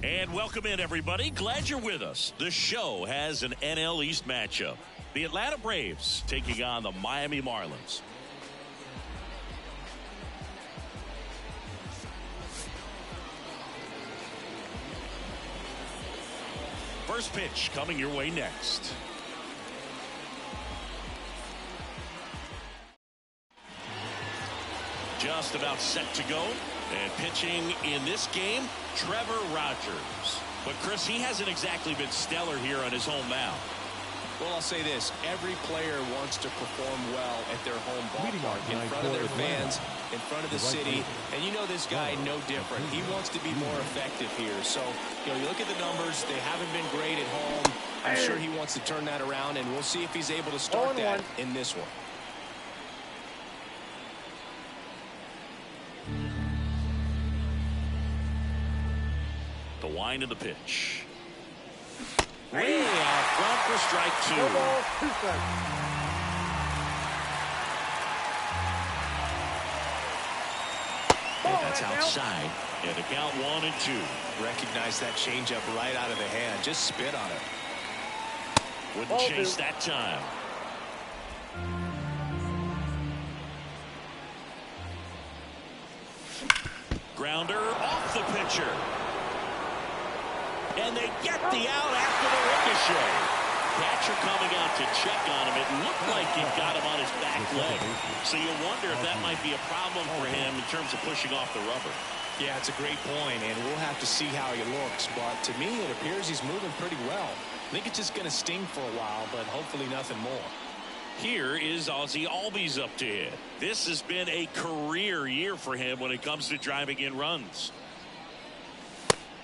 And welcome in, everybody. Glad you're with us. The show has an NL East matchup. The Atlanta Braves taking on the Miami Marlins. First pitch coming your way next. Just about set to go. And pitching in this game, Trevor Rogers. But, Chris, he hasn't exactly been stellar here on his home mound. Well, I'll say this. Every player wants to perform well at their home ballpark, in front of their fans, in front of the city. And you know this guy no different. He wants to be more effective here. So, you look at the numbers. They haven't been great at home. I'm sure he wants to turn that around, and we'll see if he's able to start that in this one. The wind of the pitch. Way out front for strike two. And that's outside. And the count 1-2. Recognize that changeup right out of the hand. Just spit on it. Wouldn't chase that time. Grounder off the pitcher. And they get the out after the ricochet. Catcher coming out to check on him. It looked like he got him on his back leg. So you wonder if that might be a problem for him in terms of pushing off the rubber. Yeah, it's a great point, and we'll have to see how he looks. But to me, it appears he's moving pretty well. I think it's just going to sting for a while, but hopefully nothing more. Here is Ozzie Albies up to hit. This has been a career year for him when it comes to driving in runs.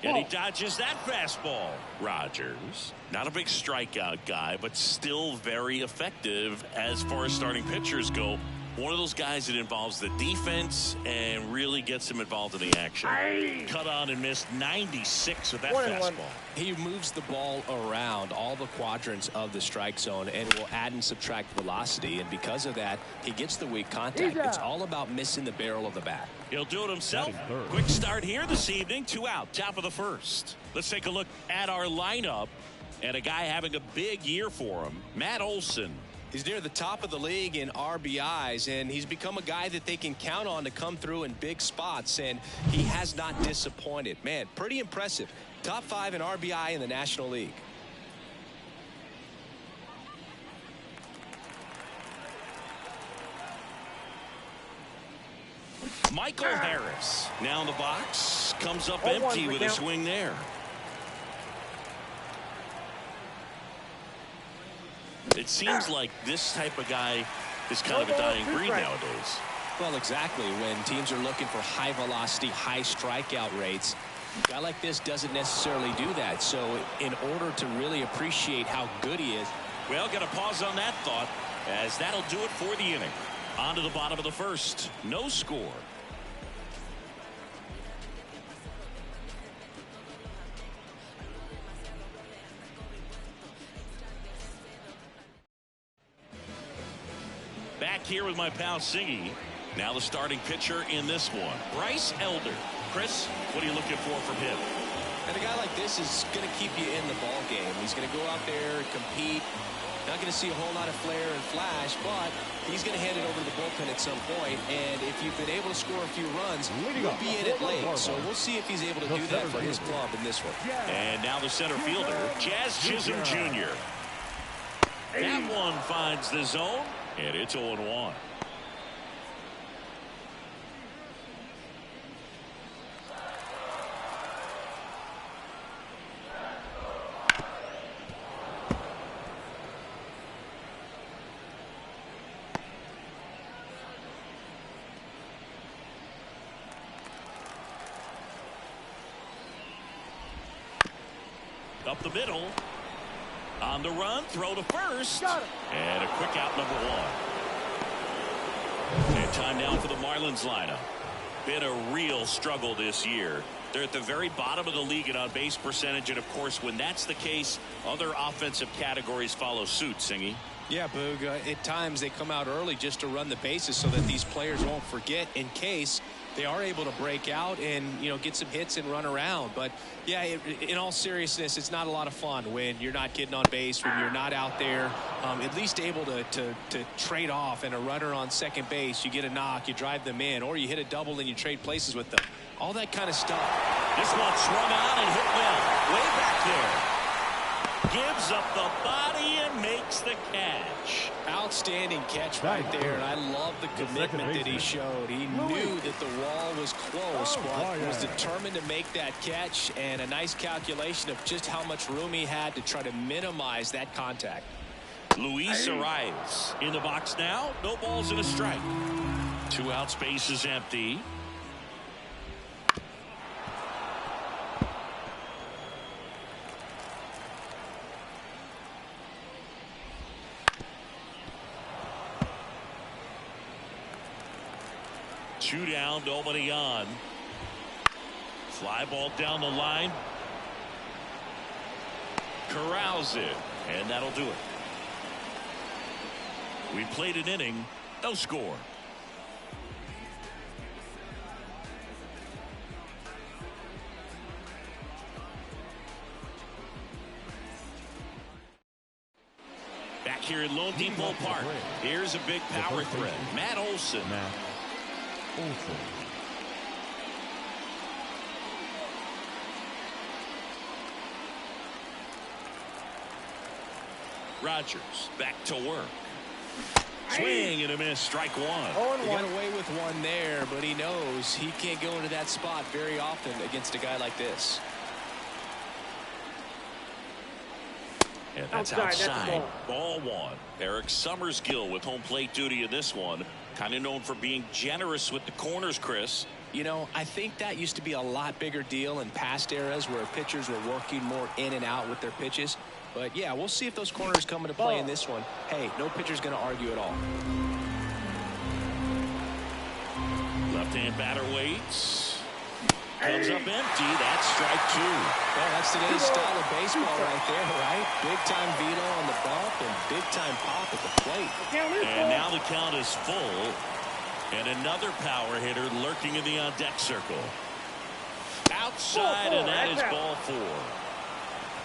And he dodges that fastball. Rogers, not a big strikeout guy, but still very effective as far as starting pitchers go. One of those guys that involves the defense and really gets him involved in the action. Cut on and missed 96 with that fastball. He moves the ball around all the quadrants of the strike zone and will add and subtract velocity. And because of that, he gets the weak contact. It's all about missing the barrel of the bat. He'll do it himself. Quick start here this evening. 2 out, top of the first. Let's take a look at our lineup. And a guy having a big year for him, Matt Olson. He's near the top of the league in RBIs, and he's become a guy that they can count on to come through in big spots, and he has not disappointed. Man, pretty impressive. Top 5 in RBI in the National League. Michael Harris now in the box, comes up empty with a swing there. It seems like this type of guy is kind of a dying breed nowadays. Well, exactly. When teams are looking for high velocity, high strikeout rates, a guy like this doesn't necessarily do that. So in order to really appreciate how good he is. Well, got to pause on that thought, as that'll do it for the inning. On to the bottom of the first. No score. Back here with my pal Singy. Now the starting pitcher in this one, Bryce Elder. Chris, what are you looking for from him? And a guy like this is going to keep you in the ball game. He's going to go out there, compete. Not going to see a whole lot of flair and flash, but he's going to hand it over to the bullpen at some point. And if you've been able to score a few runs, you'll be in it late. So we'll see if he's able to do that for his club in this one. And now the center fielder, Jazz Chisholm Jr. That one finds the zone. And it's 0-1. Up the middle. On the run, throw to first. And a quick out, number 1. And time now for the Marlins lineup. Been a real struggle this year. They're at the very bottom of the league in on-base percentage, and of course, when that's the case, other offensive categories follow suit, Singy. Yeah, Boog, at times they come out early just to run the bases so that these players won't forget in case they are able to break out and, you know, get some hits and run around. But, yeah, in all seriousness, it's not a lot of fun when you're not getting on base, when you're not out there, at least able to trade off. And a runner on second base, you get a knock, you drive them in, or you hit a double and you trade places with them. All that kind of stuff. This one swung on and hit well. Way back there. Gives up the body and makes the catch. Outstanding catch right there, and I love the commitment that he showed. He knew that the wall was close, but was determined to make that catch, and a nice calculation of just how much room he had to try to minimize that contact. Luis arrives in the box now. No balls and a strike. 2 out, space is empty. Two down, nobody on. Fly ball down the line. Corrals it, and that'll do it. We played an inning, no score. Back here at Lone Depot Park, here's a big power threat. Matt Olson. Rogers back to work. Swing and a miss, strike one. He got away with one there, but he knows he can't go into that spot very often against a guy like this. And that's outside. Ball one. Eric Summersgill with home plate duty in this one. Kind of known for being generous with the corners, Chris. You know, I think that used to be a lot bigger deal in past eras where pitchers were working more in and out with their pitches. But, yeah, we'll see if those corners come into play in this one. Hey, no pitcher's going to argue at all. Left-hand batter waits. Comes up empty. That's strike two. Well, that's today's style of baseball right there, right? Big-time veto on the bump and big-time pop at the plate. And now the count is full. And another power hitter lurking in the on-deck circle. Outside, and that is ball four.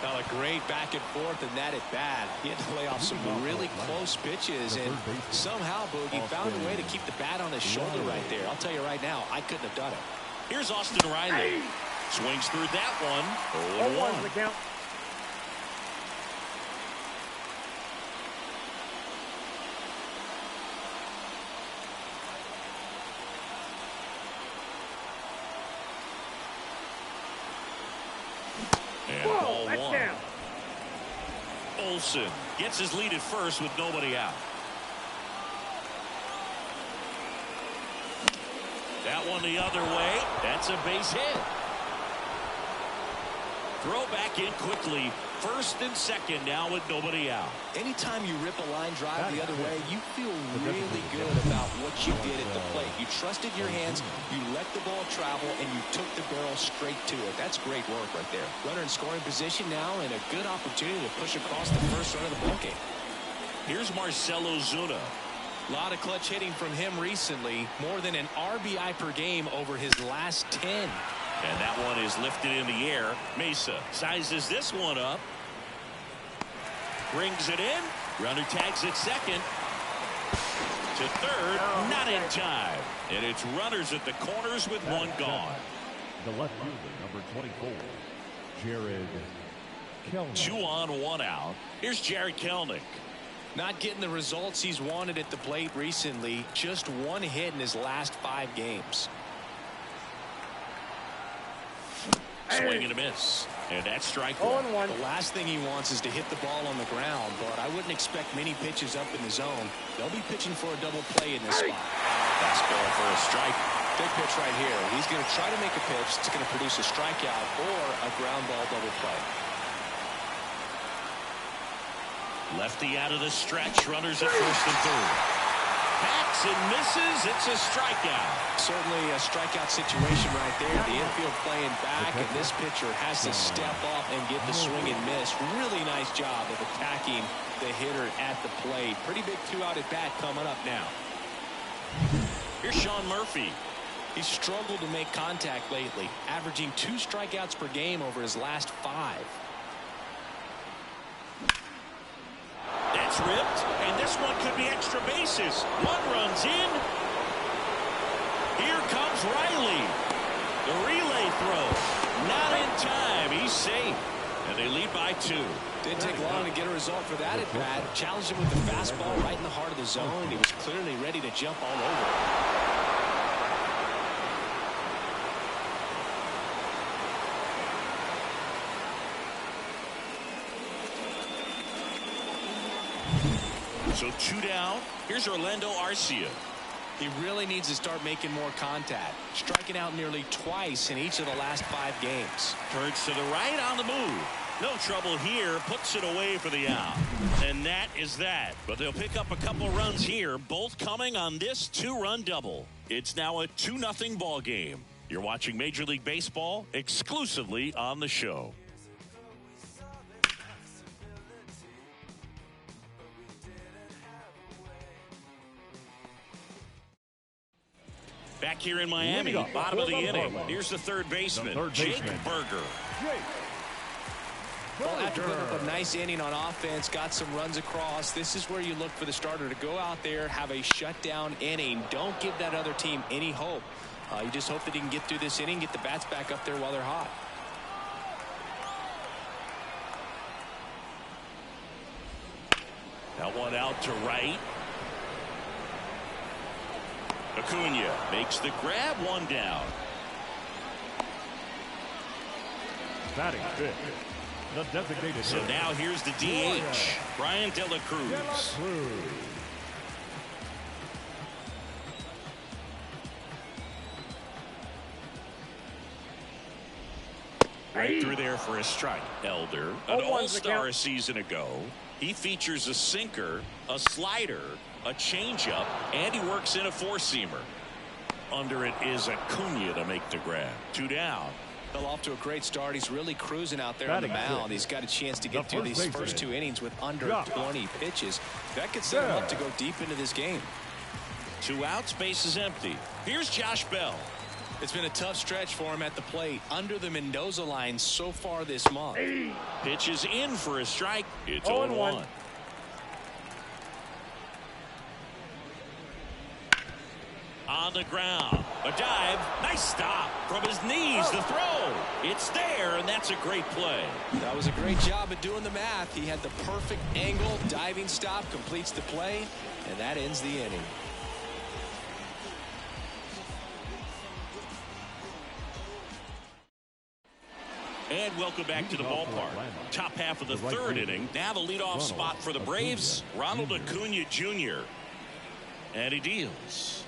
Now a great back and forth and that at bat. He had to lay off some really close pitches, and somehow Boogie found a way to keep the bat on his shoulder right there. I'll tell you right now, I couldn't have done it. Here's Austin Riley. Swings through that one. 0-1. The count. And ball one. Olson gets his lead at first with nobody out. That one the other way. That's a base hit. Throw back in quickly. First and second now with nobody out. Anytime you rip a line drive the other way, you feel really good about what you did at the plate. You trusted your hands, you let the ball travel, and you took the barrel straight to it. That's great work right there. Runner in scoring position now, and a good opportunity to push across the first run of the ballgame. Here's Marcell Ozuna. A lot of clutch hitting from him recently. More than an RBI per game over his last 10. And that one is lifted in the air. Mesa sizes this one up. Brings it in. Runner tags at second. To third. Not in time. And it's runners at the corners with one gone. The left fielder, number 24, Jared Kelnick. 2 on, 1 out. Here's Jared Kelnick. Not getting the results he's wanted at the plate recently. Just one hit in his last 5 games. Swing and a miss. And that's strike one. The last thing he wants is to hit the ball on the ground, but I wouldn't expect many pitches up in the zone. They'll be pitching for a double play in this spot. Fastball for a strike. Big pitch right here. He's going to try to make a pitch that's going to produce a strikeout or a ground ball double play. Lefty out of the stretch. Runners at first and third. Backs and misses. It's a strikeout. Certainly a strikeout situation right there. The infield playing back, and this pitcher has to step up and get the swing and miss. Really nice job of attacking the hitter at the plate. Pretty big 2-out at bat coming up now. Here's Sean Murphy. He's struggled to make contact lately, averaging 2 strikeouts per game over his last 5. That's ripped, and this one could be extra bases. One runs in. Here comes Riley. The relay throw. Not in time. He's safe. And they lead by 2. Didn't take long to get a result for that at bat. Challenged him with the fastball right in the heart of the zone, and he was clearly ready to jump all over it. So 2 down. Here's Orlando Arcia. He really needs to start making more contact, striking out nearly twice in each of the last 5 games. Turns to the right on the move. No trouble here. Puts it away for the out. And that is that. But they'll pick up a couple runs here, both coming on this 2-run double. It's now a 2-0 ball game. You're watching Major League Baseball exclusively on the show. Back here in Miami, bottom of the inning. Here's the third baseman, Jake Berger. Well, after putting up a nice inning on offense, got some runs across, this is where you look for the starter to go out there, have a shutdown inning. Don't give that other team any hope. You just hope that he can get through this inning, get the bats back up there while they're hot. That one out to right. Acuna makes the grab, 1 down. Batting fifth, the designated So now here's the DH, Brian De La Cruz. Right through there for a strike. Elder, an all-star a season ago. He features a sinker, a slider, a changeup, and he works in a 4-seamer. Under it is Acuna to make the grab. 2 down. Well, off to a great start. He's really cruising out there on the mound. He's got a chance to get through these first 2 innings with under 20 pitches. That could set him up to go deep into this game. 2 outs, base is empty. Here's Josh Bell. It's been a tough stretch for him at the plate, under the Mendoza line so far this month. Pitches in for a strike. It's 0-1. On the ground, a dive, nice stop from his knees, the throw, it's there, and that's a great play. That was a great job of doing the math. He had the perfect angle, diving stop, completes the play, and that ends the inning. And welcome back to the ballpark. Top half of the 3rd inning. Now the leadoff spot for the Braves, Ronald Acuna Jr. And he deals.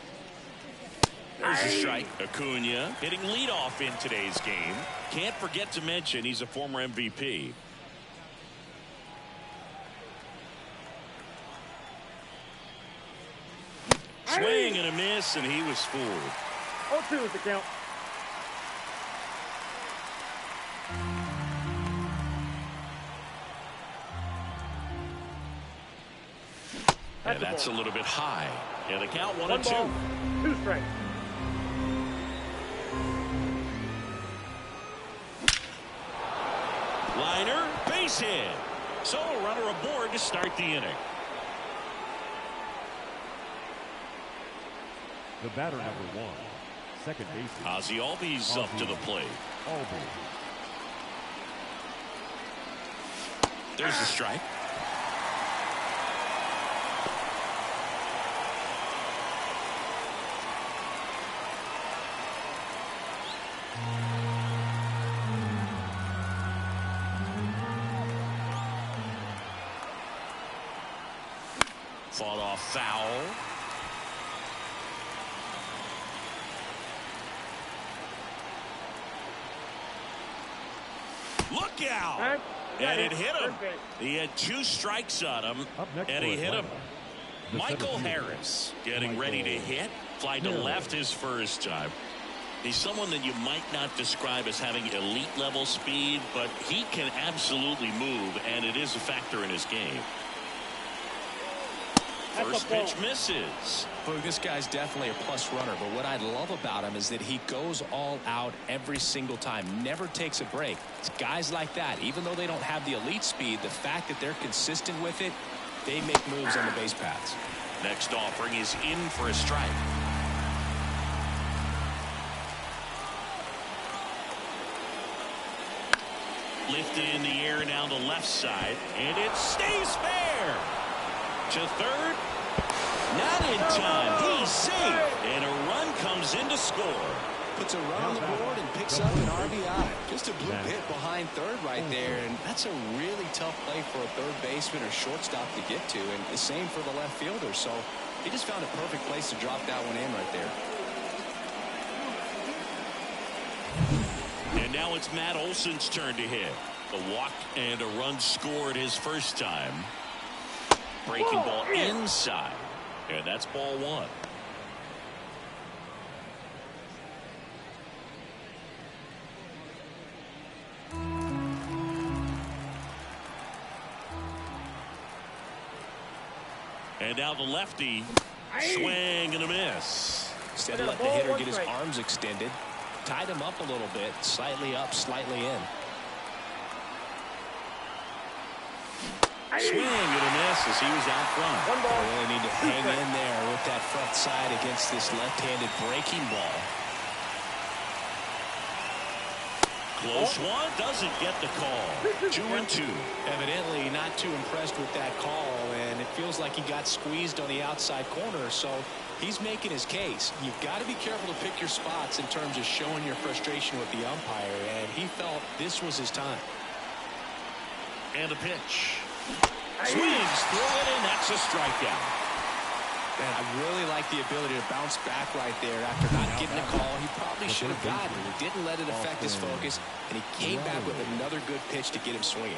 There's a strike. Acuna hitting leadoff in today's game. Can't forget to mention he's a former MVP. Swing and a miss, and he was fooled. 0-2 is the count. And that's a little bit high. Yeah, the count 1-2. 2 strikes. Liner, base hit. So a runner aboard to start the inning. The batter number 1, second baseman Ozzie Albies up to the plate. There's the strike. Fought off foul. Look out! And it hit him. He had 2 strikes on him, and he hit him. Michael Harris getting ready to hit. Fly to left his first time. He's someone that you might not describe as having elite level speed, but he can absolutely move, and it is a factor in his game. First pitch misses. Look, this guy's definitely a plus runner, but what I love about him is that he goes all out every single time, never takes a break. It's guys like that, even though they don't have the elite speed, the fact that they're consistent with it, they make moves on the base paths. Next offering is in for a strike. Lifted in the air down the left side, and it stays fair. To third, not in time. He's safe, and a run comes in to score. Puts a run on the board and picks up an RBI. Just a blue hit behind third right there, and that's a really tough play for a third baseman or shortstop to get to, and the same for the left fielder. So he just found a perfect place to drop that one in right there. And now it's Matt Olson's turn to hit. A walk and a run scored his first time. Breaking ball inside. And that's ball one. And now the lefty. Swing and a miss. Instead of letting the hitter get his arms extended, tied him up a little bit, slightly up, slightly in. Swing and a miss as he was out front. They really need to hang in there with that front side against this left-handed breaking ball. Close one, doesn't get the call. 2-2. Evidently not too impressed with that call, and it feels like he got squeezed on the outside corner, so he's making his case. You've got to be careful to pick your spots in terms of showing your frustration with the umpire, and he felt this was his time. And a pitch. Swings through it, and that's a strikeout. Man, I really like the ability to bounce back right there after not getting a call. He probably should have gotten it. He didn't let it affect his focus, and he came back with another good pitch to get him swinging.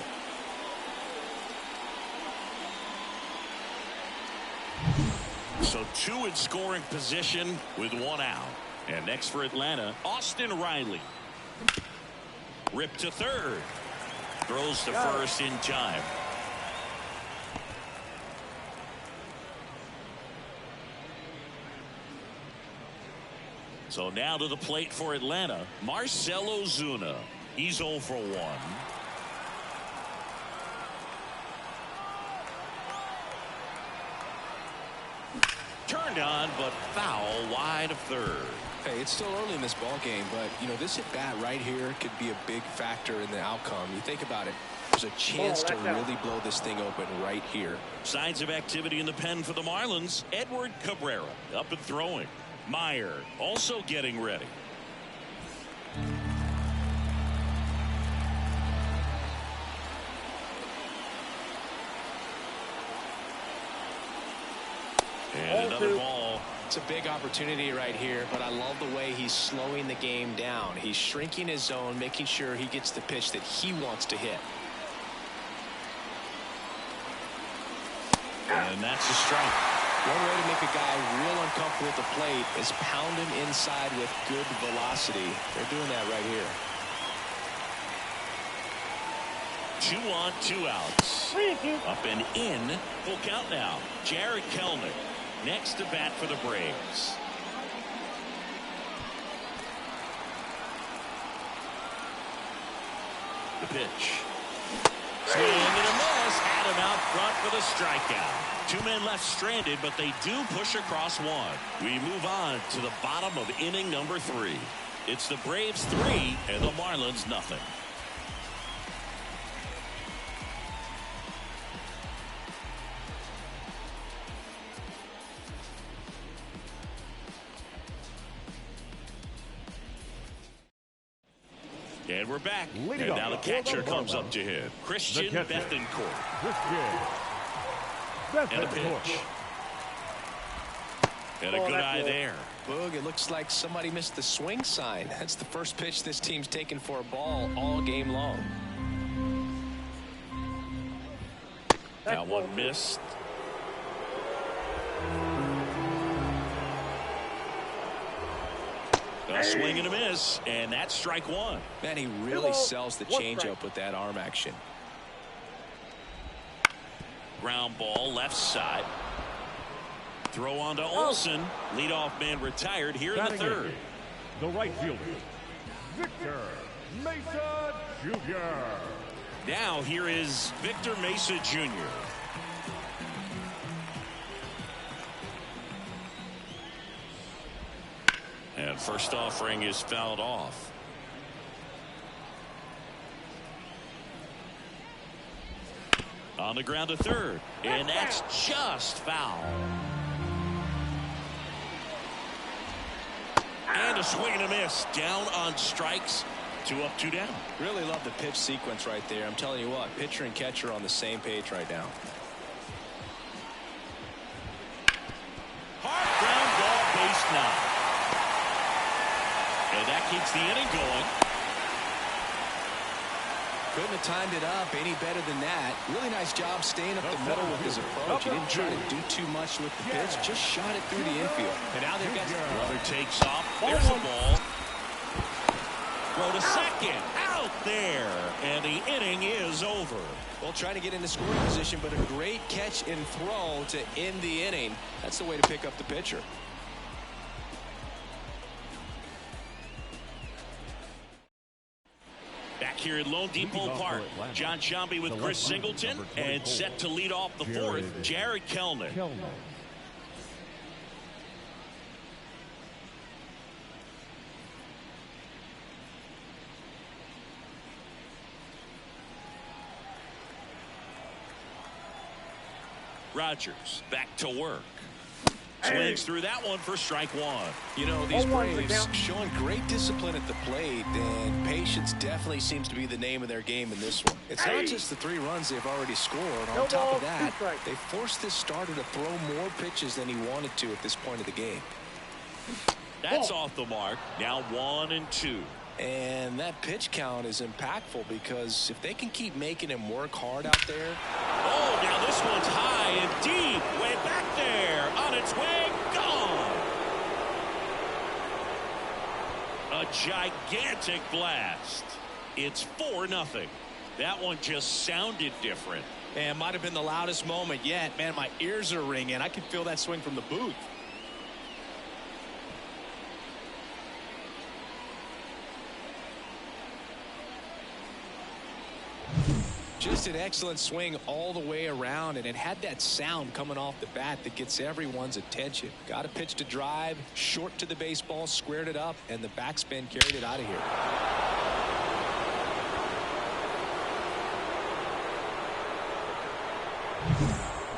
So two in scoring position with one out. And next for Atlanta, Austin Riley. Ripped to third. Throws to first in time. So now to the plate for Atlanta, Marcell Ozuna. He's 0 for 1. Turned on, but foul wide of third. Hey, it's still early in this ball game, but you know, this at bat right here could be a big factor in the outcome. You think about it, there's a chance to really blow this thing open right here. Signs of activity in the pen for the Marlins. Edward Cabrera up and throwing. Meyer also getting ready. And another ball. It's a big opportunity right here, but I love the way he's slowing the game down. He's shrinking his zone, making sure he gets the pitch that he wants to hit. And that's a strike. One way to make a guy real uncomfortable at the plate is pound him inside with good velocity. They're doing that right here. 2 on, 2 outs. Up and in. Full count now. Jared Kelnick next to bat for the Braves. The pitch. Swing and a miss. Had him out front for the strikeout. 2 men left stranded, but they do push across one. We move on to the bottom of inning number 3. It's the Braves 3 and the Marlins nothing. And we're back. And now the catcher comes up to hit. Christian Bethancourt. And a pitch. And a good eye there. Boog, it looks like somebody missed the swing sign. That's the first pitch this team's taken for a ball all game long. That one missed. A swing and a miss, and that's strike one. Man, he really sells the changeup with that arm action. Ground ball left side. Throw on to Olsen. Leadoff man retired here in the third. The right fielder, Victor Mesa Jr. Now here is Victor Mesa Jr. And first offering is fouled off. On the ground to third, and that's just foul. And a swing and a miss. Down on strikes. 2 up, 2 down. Really love the pitch sequence right there. I'm telling you what, pitcher and catcher are on the same page right now. Hard ground ball, base 9. And that keeps the inning going. Couldn't have timed it up any better than that. Really nice job staying up the middle with his approach. He didn't try to do too much with the pitch, just shot it through the infield. And now they've got Brother takes off. There's the ball. Throw to second. Out there. And the inning is over. Well, trying to get into scoring position, but a great catch and throw to end the inning. That's the way to pick up the pitcher. Back here at Lone Depot Park, John Sciambi with Chris Singleton, and set to lead off the fourth, Jared Kelenic. Rogers back to work. Swings through that one for strike 1. You know, these Braves showing great discipline at the plate, and patience definitely seems to be the name of their game in this one. It's not just the 3 runs they've already scored. On top of that, they forced this starter to throw more pitches than he wanted to at this point of the game. That's off the mark. Now 1 and 2. And that pitch count is impactful because if they can keep making him work hard out there. Oh, now this one's high and deep. Way back there. On its way. Gone. A gigantic blast. It's 4-0. That one just sounded different. And might have been the loudest moment yet. Man, my ears are ringing. I can feel that swing from the booth. Just an excellent swing all the way around, and it had that sound coming off the bat that gets everyone's attention. Got a pitch to drive, short to the baseball, squared it up, and the backspin carried it out of here.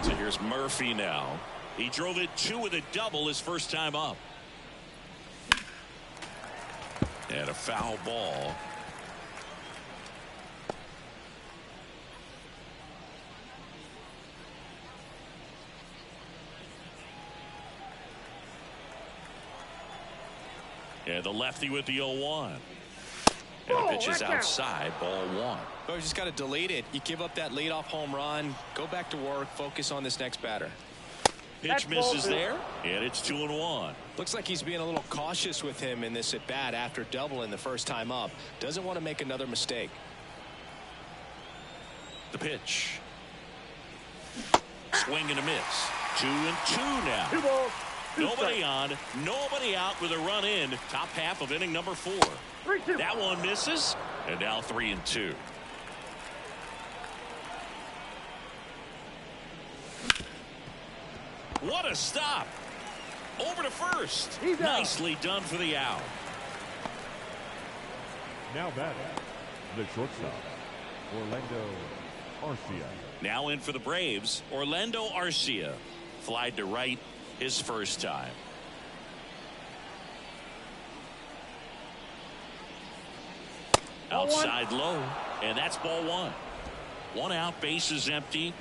So here's Murphy now. He drove it 2 with a double his first time up. And a foul ball. And the lefty with the 0-1. And the pitch is outside, ball 1. Well, you just got to delete it. You give up that leadoff home run, go back to work, focus on this next batter. Pitch misses there, and it's 2-1. Looks like he's being a little cautious with him in this at bat after doubling the first time up. Doesn't want to make another mistake. The pitch. Swing and a miss. 2-2 now. Nobody on, nobody out with a run in. Top half of inning number 4. That one misses, and now 3-2. What a stop. Over to first. Nicely done for the out. Now batting, the shortstop, Orlando Arcia. Now in for the Braves, Orlando Arcia. Flied to right his first time. Outside low, and that's ball 1. 1 out, base is empty.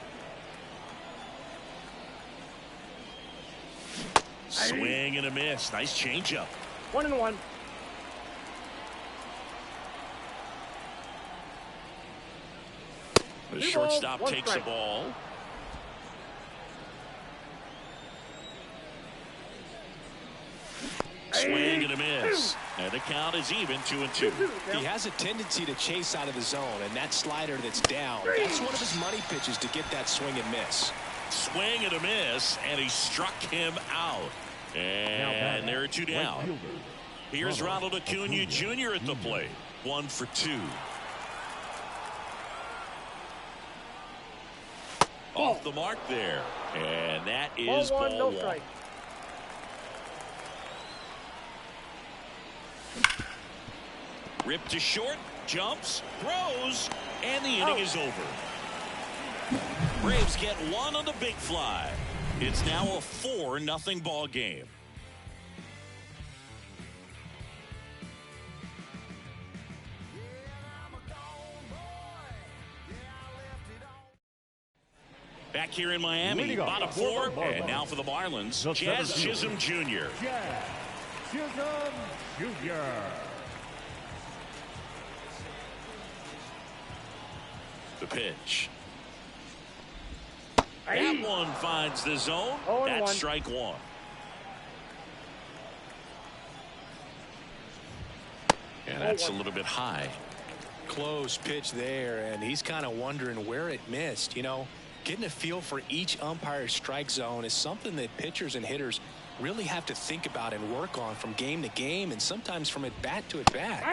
Swing and a miss. Nice changeup. 1-1. The shortstop takes the ball. Swing and a miss. And the count is even, 2-2. He has a tendency to chase out of the zone, and that slider that's down, that's one of his money pitches to get that swing and miss. Swing and a miss, and he struck him out. And there are two down. Here's Ronald Acuna Jr. at the plate. 1 for 2. Off the mark there. And that is ball 1. Ripped to short, jumps, throws, and the inning is over. Braves get one on the big fly. It's now a 4-0 ball game. Back here in Miami, bottom 4, and now for the Marlins, Jazz Chisholm Jr. Jazz Chisholm Jr. The pitch. That one finds the zone. That's strike 1. And that's a little bit high. Close pitch there, and he's kind of wondering where it missed. You know, getting a feel for each umpire's strike zone is something that pitchers and hitters really have to think about and work on from game to game, and sometimes from at bat to at bat.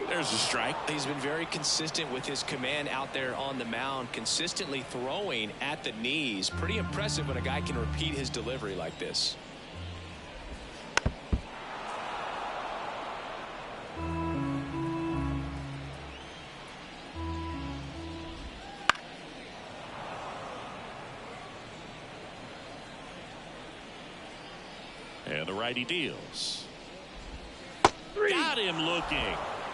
There's a strike. He's been very consistent with his command out there on the mound, consistently throwing at the knees. Pretty impressive when a guy can repeat his delivery like this. And the righty deals. Got him looking.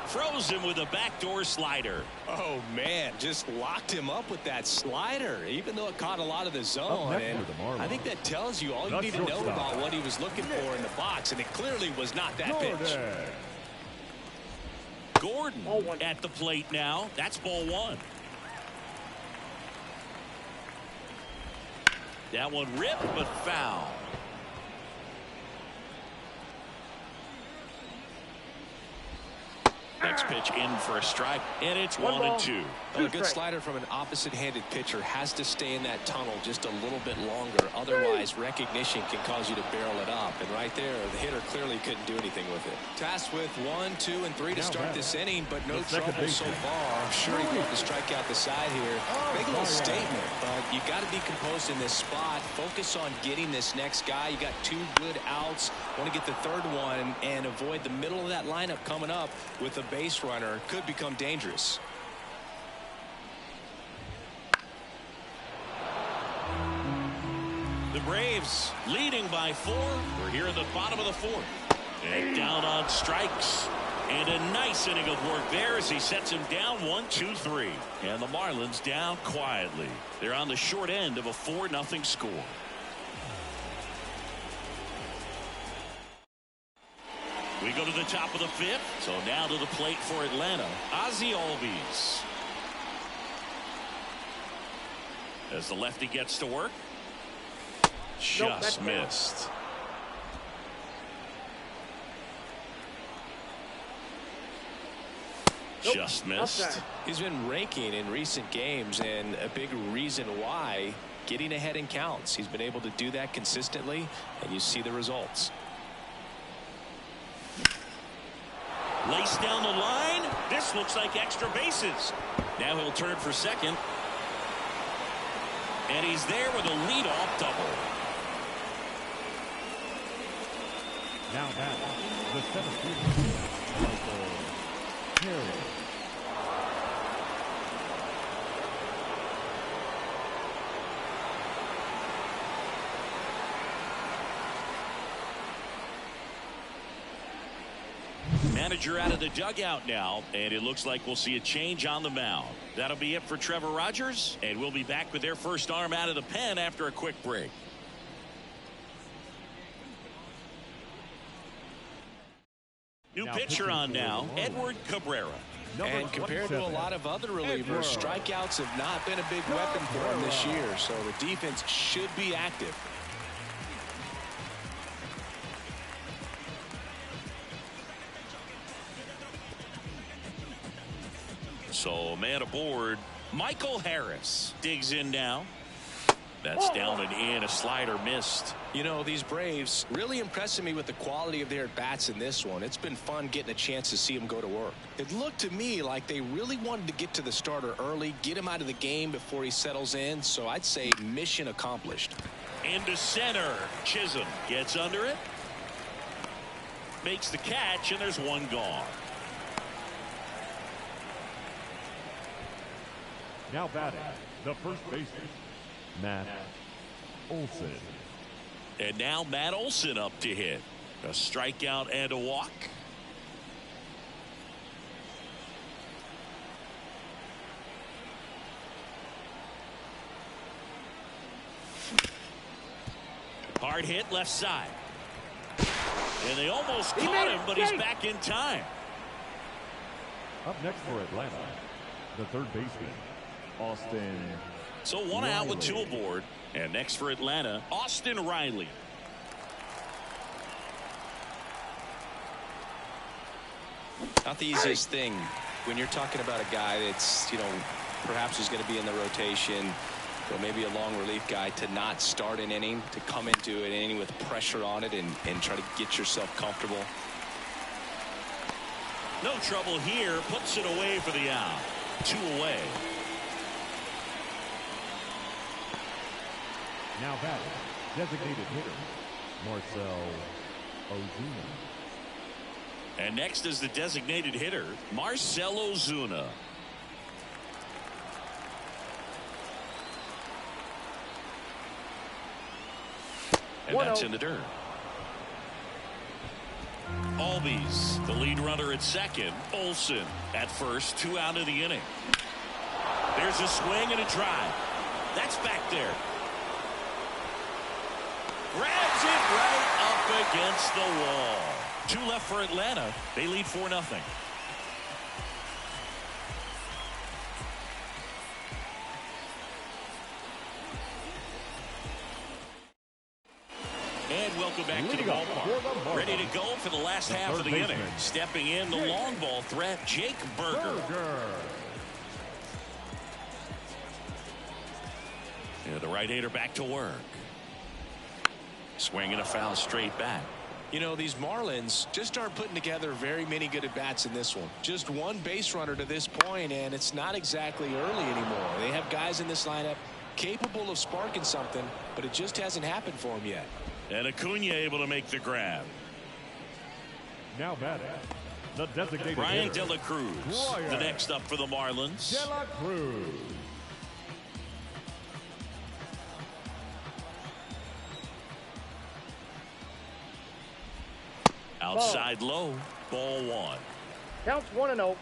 Throws him with a backdoor slider. Oh, man, just locked him up with that slider, even though it caught a lot of the zone. And I think that tells you all you need to know about what he was looking for in the box, and it clearly was not that pitch. Gordon at the plate now. That's ball 1. That one ripped, but foul. Next pitch in for a strike, and it's 1-2. A good slider from an opposite-handed pitcher has to stay in that tunnel just a little bit longer. Otherwise, recognition can cause you to barrel it up. And right there, the hitter clearly couldn't do anything with it. Tasked with 1, 2, and 3 to start this inning, but no trouble so far. I'm sure he wanted to strike out the side here. Make a little statement, but you got to be composed in this spot. Focus on getting this next guy. You got 2 good outs. Want to get the third one and avoid the middle of that lineup coming up with a base runner. Could become dangerous. The Braves leading by 4. We're here at the bottom of the 4th. And down on strikes. And a nice inning of work there as he sets him down 1-2-3. And the Marlins down quietly. They're on the short end of a 4-0 score. We go to the top of the 5th. So now to the plate for Atlanta, Ozzie Albies. As the lefty gets to work. Just missed. Just missed. He's been raking in recent games, and a big reason why, getting ahead in counts. He's been able to do that consistently, and you see the results. Laced down the line. This looks like extra bases. Now he'll turn for second. And he's there with a leadoff double. Now back, the 17th, Michael Harris. Manager out of the dugout now, and it looks like we'll see a change on the mound. That'll be it for Trevor Rogers, and we'll be back with their first arm out of the pen after a quick break. New pitcher on now, Edward Cabrera. And compared to a lot of other relievers, strikeouts have not been a big weapon for him this year, so the defense should be active. So man aboard, Michael Harris digs in now. That's down and in. A slider missed. You know, these Braves really impressing me with the quality of their at-bats in this one. It's been fun getting a chance to see them go to work. It looked to me like they really wanted to get to the starter early, get him out of the game before he settles in. So I'd say mission accomplished. Into center. Chisholm gets under it. Makes the catch, and there's one gone. Now batting, the first baseman, Matt Olson. And now Matt Olson up to hit. A strikeout and a walk. Hard hit left side. And they almost caught him, but he's back in time. Up next for Atlanta, the third baseman, Austin. So one out with two aboard. And next for Atlanta, Austin Riley. Not the easiest thing when you're talking about a guy that's, you know, perhaps is going to be in the rotation, or maybe a long relief guy, to not start an inning, to come into an inning with pressure on it and try to get yourself comfortable. No trouble here. Puts it away for the out. 2 away. Now batting, designated hitter, Marcell Ozuna. And next is the designated hitter, Marcell Ozuna. And that's in the dirt. Albies, the lead runner at second. Olson at first. 2 out of the inning. There's a swing and a drive. That's back there. Grabs it right up against the wall. 2 left for Atlanta. They lead 4-0. And welcome back to the ballpark. Ready to go for the last half of the inning. Stepping in, the long ball threat, Jake Burger. And the right-hander back to work. Swinging a foul straight back. You know, these Marlins just aren't putting together very many good at-bats in this one. Just one base runner to this point, and it's not exactly early anymore. They have guys in this lineup capable of sparking something, but it just hasn't happened for them yet. And Acuna able to make the grab. Now batting, the designated Brian hitter, De La Cruz, the next up for the Marlins. De La Cruz. Outside low, ball 1. Counts 1-0.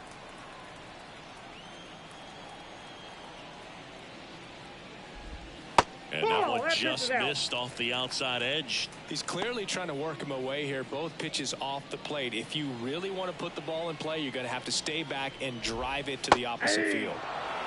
And that one just missed off the outside edge. He's clearly trying to work him away here. Both pitches off the plate. If you really want to put the ball in play, you're going to have to stay back and drive it to the opposite field.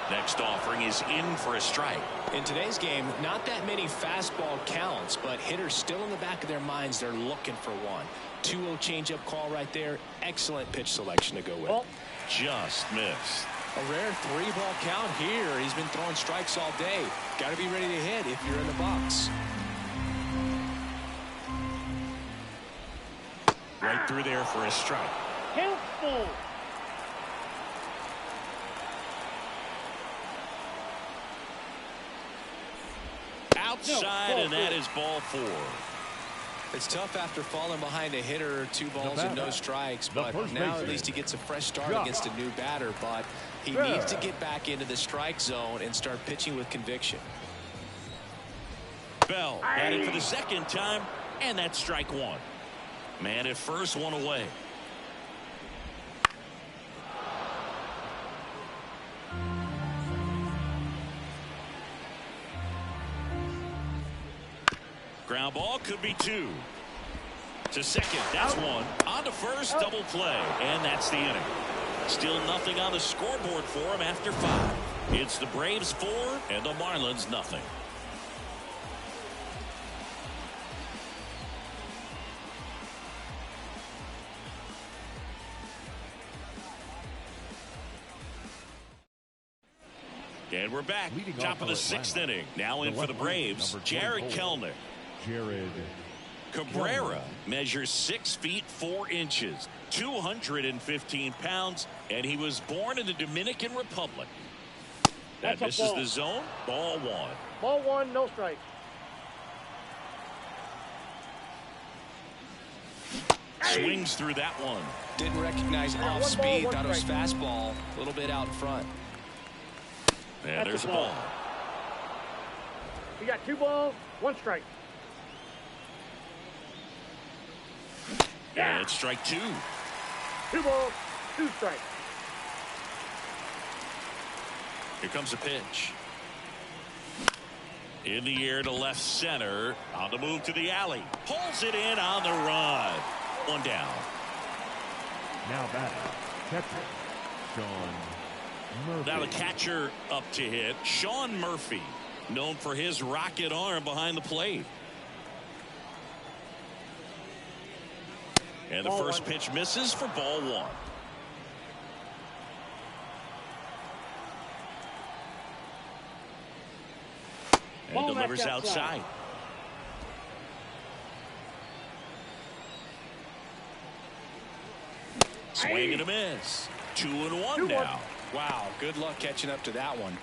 Next offering is in for a strike. In today's game, not that many fastball counts, but hitters still in the back of their minds, they're looking for one. 2-0 changeup call right there. Excellent pitch selection to go with. Oh. Just missed. A rare 3-ball count here. He's been throwing strikes all day. Got to be ready to hit if you're in the box. Right through there for a strike. Count full. Outside, and that is ball 4. It's tough after falling behind a hitter, 2 balls and no strikes, but now at least he gets a fresh start against a new batter, but he needs to get back into the strike zone and start pitching with conviction. Bell batting for the second time, and that's strike 1. Man at first, 1 away. Ground ball could be 2. To second, that's 1. On to first, double play, and that's the inning. Still nothing on the scoreboard for him after 5. It's the Braves 4 and the Marlins nothing. And we're back. Leading Top off of the for Atlanta, 6th inning. Now in the for the left Braves, field, Jared number 24. Kellner. Jared Cabrera measures 6 feet 4 inches, 215 pounds, and he was born in the Dominican Republic. That That's a misses ball. the zone. Ball 1. Ball 1, no strike. Swings through that one. Didn't recognize Yeah, off one ball, speed. one Thought it was strike. fastball. A little bit out in front. And That's there's a a ball. ball. We got 2 balls, 1 strike. And it's strike 2. 2 balls, 2 strikes. Here comes a pitch. In the air to left center. On the move to the alley. Pulls it in on the run. 1 down. now batting, catcher Sean Murphy. Now the catcher up to hit. Sean Murphy, known for his rocket arm behind the plate. And the Ball first 1. pitch misses for ball 1. And Ball delivers back outside. Swing and a miss. 2-1 2-1. now. Wow, good luck catching up to that one.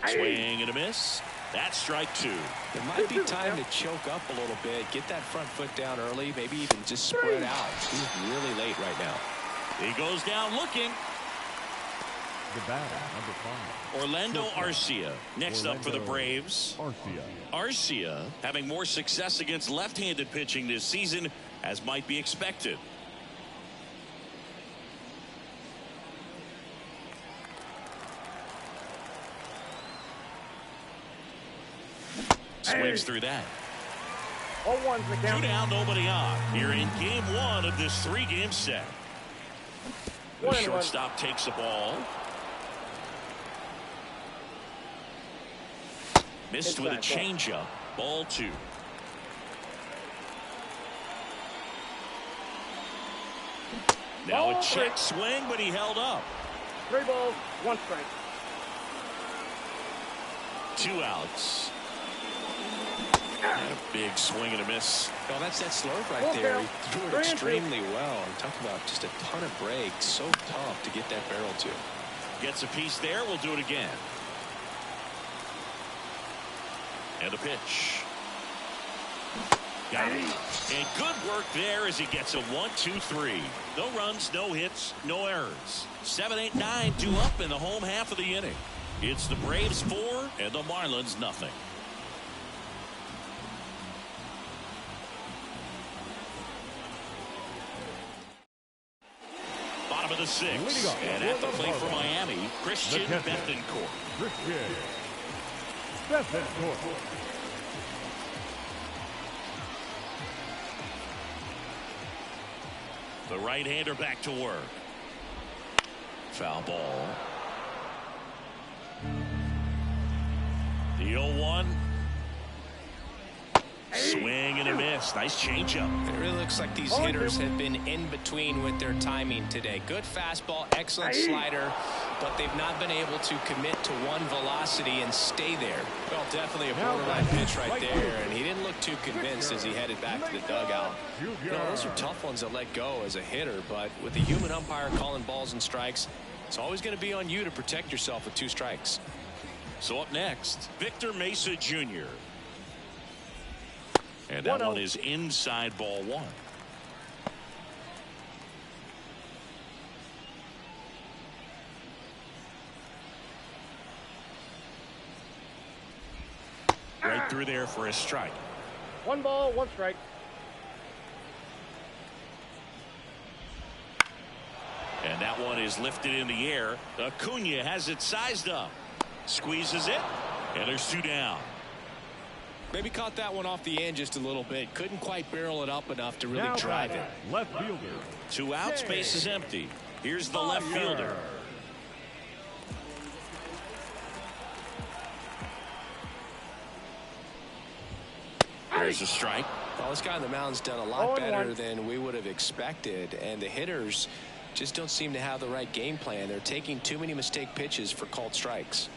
Swing and a miss. That's strike 2. It might be time to choke up a little bit, get that front foot down early, maybe even just spread out. He's really late right now. He goes down looking. The batter, number 5. Orlando Arcia next up for the Orlando Braves. Arcia. Arcia having more success against left-handed pitching this season, as might be expected. Swings through that. Ball 1's the 2 count. down, nobody on. Here in game 1 of this 3-game set. The 1-1. shortstop takes the ball. Missed with a Inside ball. changeup. Ball 2. Now a Ball check 3. swing, but he held up. 3 balls, 1 strike. 2 outs. And a big swing and a miss. Well, that's that slurve right Full there. count. He threw it 3-2. extremely well. I'm talking about just a ton of breaks. So tough to get that barrel to. Gets a piece there. We'll do it again. And a pitch. Got it. And good work there as he gets a 1-2-3. No runs, no hits, no errors. 7, 8, 9, 2 up in the home half of the inning. It's the Braves 4 and the Marlins nothing. Bottom of the 6th. And at the plate for Miami, Christian Bethencourt. Christian Bethencourt. The right-hander back to work. Foul ball. The 0-1. Swing and a miss. Nice changeup. It really looks like these hitters have been in between with their timing today. Good fastball, excellent slider, but they've not been able to commit to one velocity and stay there. Well, definitely a borderline pitch right there, and he didn't look too convinced as he headed back to the dugout. You know, those are tough ones to let go as a hitter, but with the human umpire calling balls and strikes, it's always going to be on you to protect yourself with 2 strikes. So up next, Victor Mesa Jr. And that 1-0. one is inside ball 1. Right through there for a strike. 1 ball, 1 strike. And that one is lifted in the air. Acuna has it sized up. Squeezes it. And there's 2 down. Maybe caught that one off the end just a little bit. Couldn't quite barrel it up enough to really Now drive batting, it. left fielder 2 outs, base is empty. Here's the left fielder. There's a strike. Well, this guy on the mound's done a lot better than we would have expected, and the hitters just don't seem to have the right game plan. They're taking too many mistake pitches for called strikes.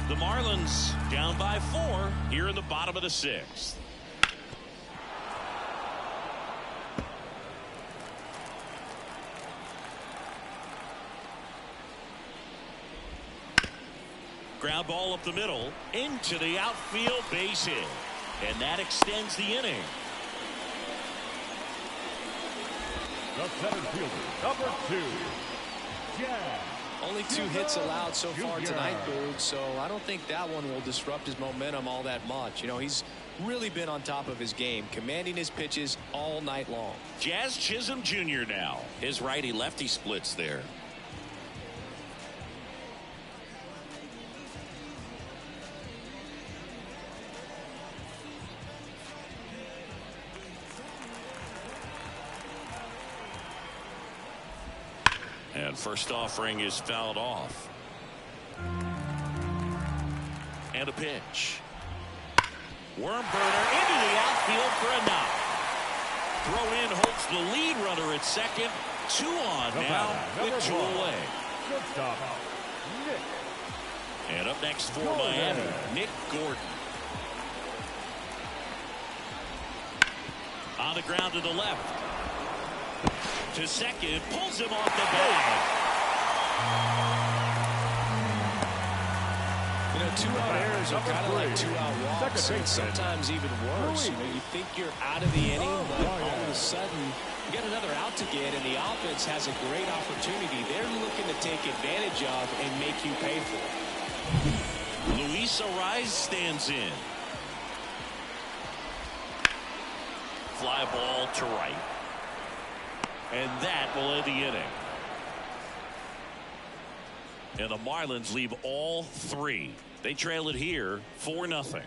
The Marlins down by 4 here in the bottom of the 6th. Ground ball up the middle into the outfield, base hit, and that extends the inning. The center fielder, number 2, Jazz. Only 2 hits allowed so far tonight, Boog, so I don't think that one will disrupt his momentum all that much. You know, he's really been on top of his game, commanding his pitches all night long. Jazz Chisholm Jr. now. His righty-lefty splits there. And first offering is fouled off. And a pitch. Worm burner into the outfield for a knock. Throw in holds the lead runner at second. 2 on now with 2 away. Shortstop, Nick. And up next for Miami, Nick Gordon. On the ground to the left. To second, pulls him off the bag. You know, 2-out errors are kind of like 2-out walks, and sometimes even worse. You know, you think you're out of the inning, but all of a sudden, you got another out to get, and the offense has a great opportunity. They're looking to take advantage of and make you pay for it. Luis Ariz stands in. Fly ball to right. And that will end the inning. And the Marlins leave all 3. They trail it here 4-0.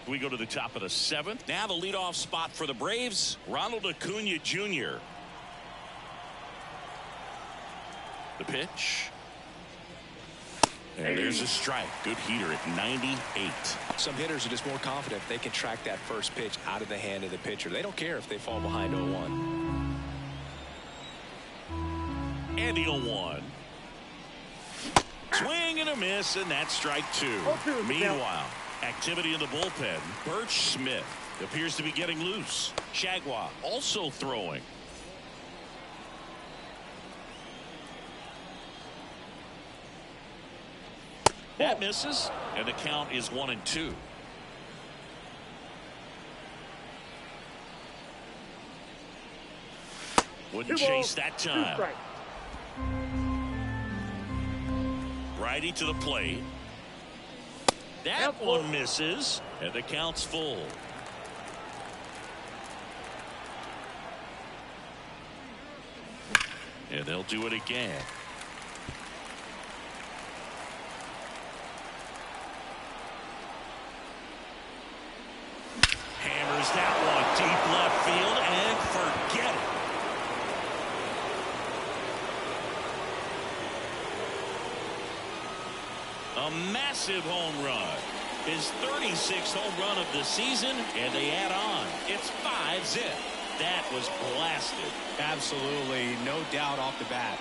We go to the top of the 7th. Now the leadoff spot for the Braves, Ronald Acuna Jr. The pitch. And there's a strike. Good heater at 98. Some hitters are just more confident they can track that first pitch out of the hand of the pitcher. They don't care if they fall behind 0-1. And the 0-1. Swing and a miss, and that's strike 2. Meanwhile, activity in the bullpen. Birch Smith appears to be getting loose. Shagwa also throwing. That misses, and the count is 1-2. Wouldn't chase that time. Righty to the plate. That one misses, and the count's full. And they'll do it again. Hammers that one deep left field and forget it. A massive home run. His 36th home run of the season, and they add on. It's 5-zip. That was blasted. Absolutely, no doubt off the bat.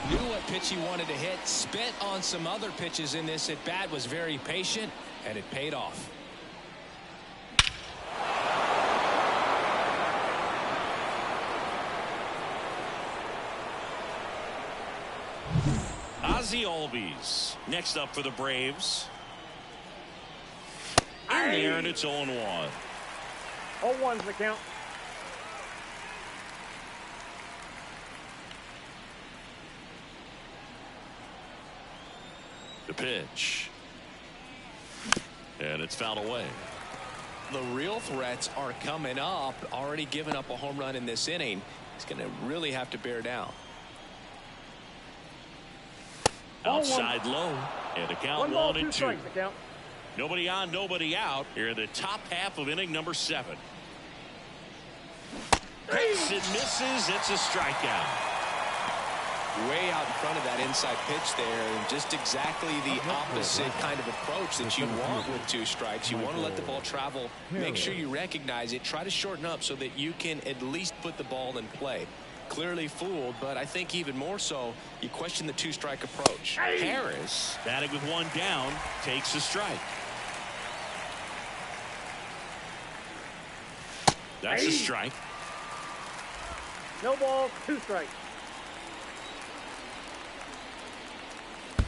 Knew what pitch he wanted to hit, spent on some other pitches in this at bat, was very patient, and it paid off. Ozzie Albies next up for the Braves. In there, and it's 0-1. 0-1's the count. The pitch. And it's fouled away. The real threats are coming up. Already given up a home run in this inning. He's going to really have to bear down. Outside low, and the count 1-2. Nobody on, nobody out here in the top half of inning number 7. Hits and misses. It's a strikeout. Way out in front of that inside pitch there, and just exactly the opposite kind of approach that you want with 2 strikes. You want to let the ball travel, make sure you recognize it, try to shorten up so that you can at least put the ball in play. Clearly fooled, but I think even more so, you question the 2-strike approach. Harris, batting with 1 down, takes a strike. That's a strike. No ball, 2 strikes.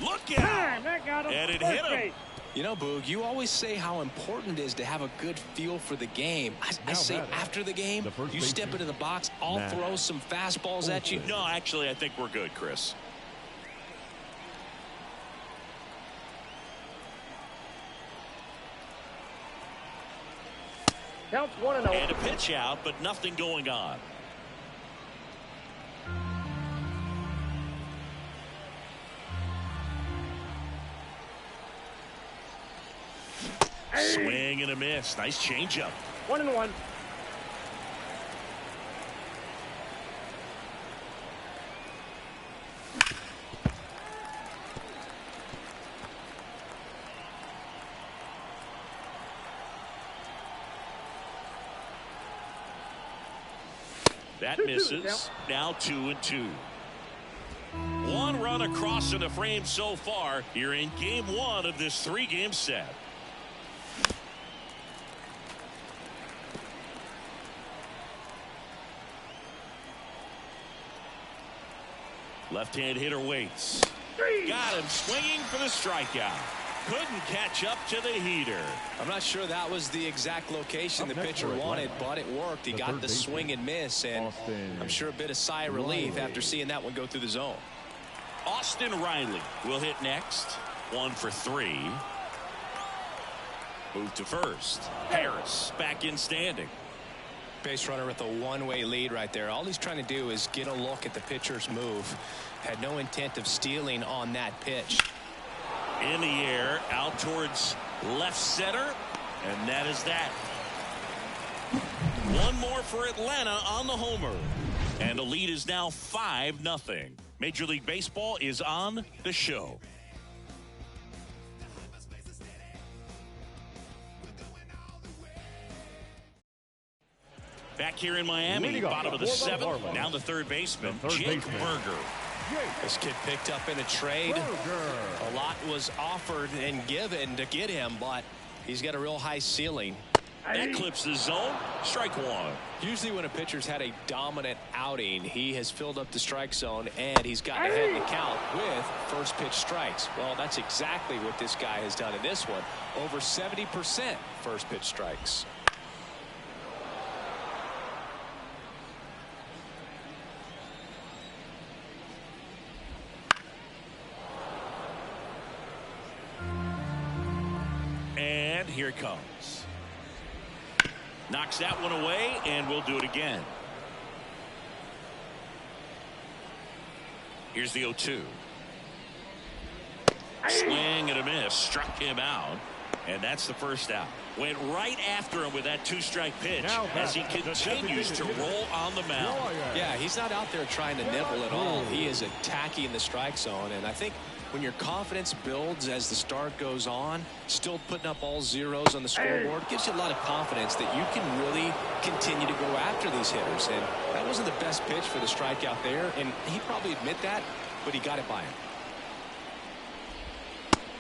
Look out! That got him. And it hit him. You know, Boog, you always say how important it is to have a good feel for the game. I say after the game, you step into the box, I'll throw some fastballs at you. No, actually, I think we're good, Chris. Counts 1-0. And a pitch out, but nothing going on. Swing and a miss. Nice changeup. 1-1. That misses. Now 2-2. 1 run across in the frame so far. You're in game 1 of this 3-game set. Left-hand hitter waits. Got him swinging for the strikeout. Couldn't catch up to the heater. I'm not sure that was the exact location the pitcher wanted, but it worked. He got the swing and miss, and I'm sure a bit of sigh of relief after seeing that one go through the zone. Austin Riley will hit next. 1 for 3. Move to first. Harris back in standing. Base runner with a one-way lead right there. All he's trying to do is get a look at the pitcher's move. Had no intent of stealing on that pitch. In the air, out towards left center, and that is that. 1 more for Atlanta on the homer, and the lead is now 5-0. Major League Baseball is on the show. Back here in Miami, bottom of the 7th, now the third baseman, Jake Burger. This kid picked up in a trade. A lot was offered and given to get him, but he's got a real high ceiling. That clips the zone. Strike 1. Usually when a pitcher's had a dominant outing, he has filled up the strike zone and he's gotten ahead in the count with first pitch strikes. Well, that's exactly what this guy has done in this one. Over 70% first pitch strikes. And here it comes. Knocks that one away, and we'll do it again. Here's the 0-2. Swing and a miss. Struck him out. And that's the first out. Went right after him with that 2-strike pitch as he continues to roll on the mound. Yeah, he's not out there trying to nibble at all. He is attacking the strike zone. And I think when your confidence builds as the start goes on, still putting up all zeros on the scoreboard gives you a lot of confidence that you can really continue to go after these hitters. And that wasn't the best pitch for the strikeout there, and he'd probably admit that, but he got it by him.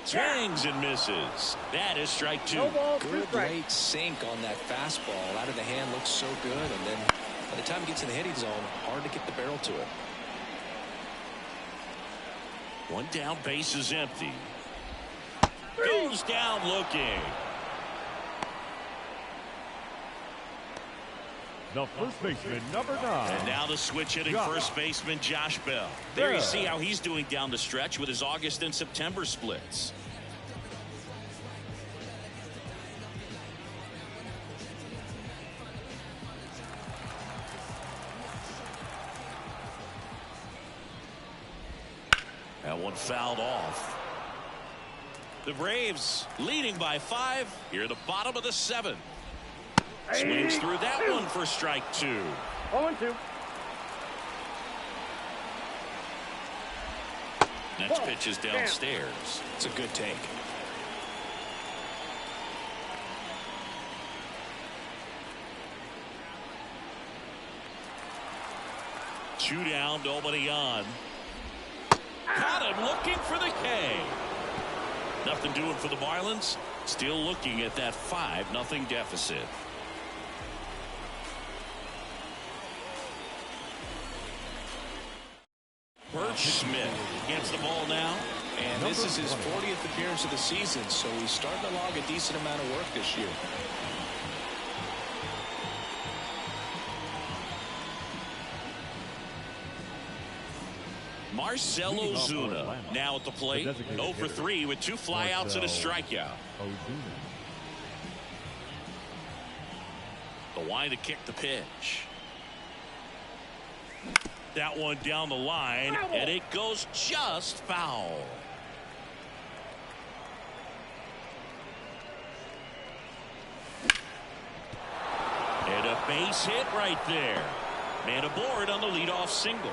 Swings and misses. That is strike 2. Good late sink on that fastball. Out of the hand, looks so good, and then by the time it gets in the hitting zone, hard to get the barrel to it. 1 down, base is empty. Goes down looking. The first baseman, number 9. And now the switch hitting first baseman Josh Bell. There you see how he's doing down the stretch with his August and September splits. That one fouled off. The Braves leading by 5 here at the bottom of the 7th. Swings through that one for strike 2. 0-2. Next pitch is downstairs. It's a good take. Two down, nobody on. Got him looking for the K. Nothing doing for the Marlins. Still looking at that 5-0 deficit. Bert Smith gets the ball now. And this is his 40th appearance of the season, so he's starting to log a decent amount of work this year. Marcell Ozuna now at the plate. 0 for 3 with 2 flyouts and a strikeout. The line to kick the pitch. That one down the line, and it goes just foul. And a base hit right there. Man aboard on the leadoff single.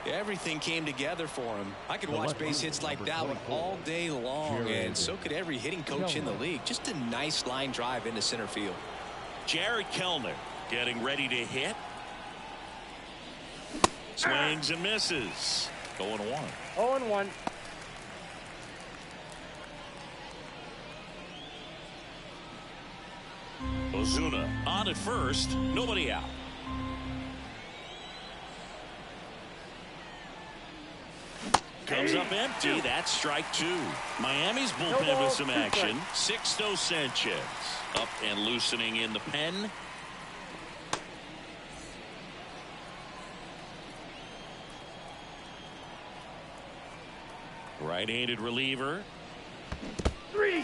Everything came together for him. I could watch base hits like that one all day long, and so could every hitting coach in the league. Just a nice line drive into center field. Jared Kellner getting ready to hit. Swings and misses. Going 1. 0-1. Ozuna on at first. Nobody out. Comes up empty. That's strike 2. Miami's bullpen with some action. Sixto Sanchez up and loosening in the pen. Right-handed reliever. 3.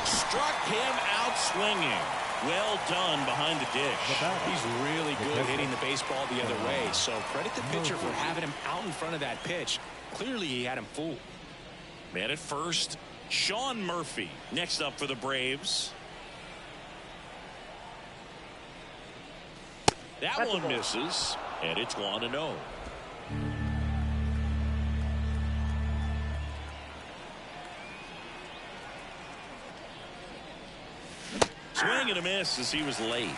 Struck him out swinging. Well done behind the dish. He's really good hitting the baseball the other way, so credit the pitcher for having him out in front of that pitch. Clearly he had him fooled. Man at first, Sean Murphy next up for the Braves. That one misses, and it's 1-0. Swing and a miss as he was late.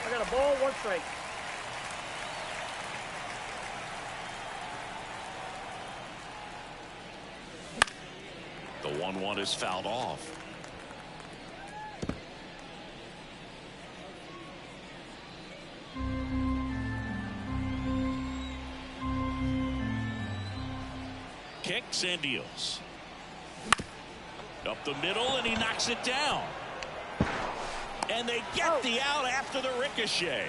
I got a ball, 1 strike. The 1-1 is fouled off. Kicks and deals. Up the middle, and he knocks it down. And they get the out after the ricochet.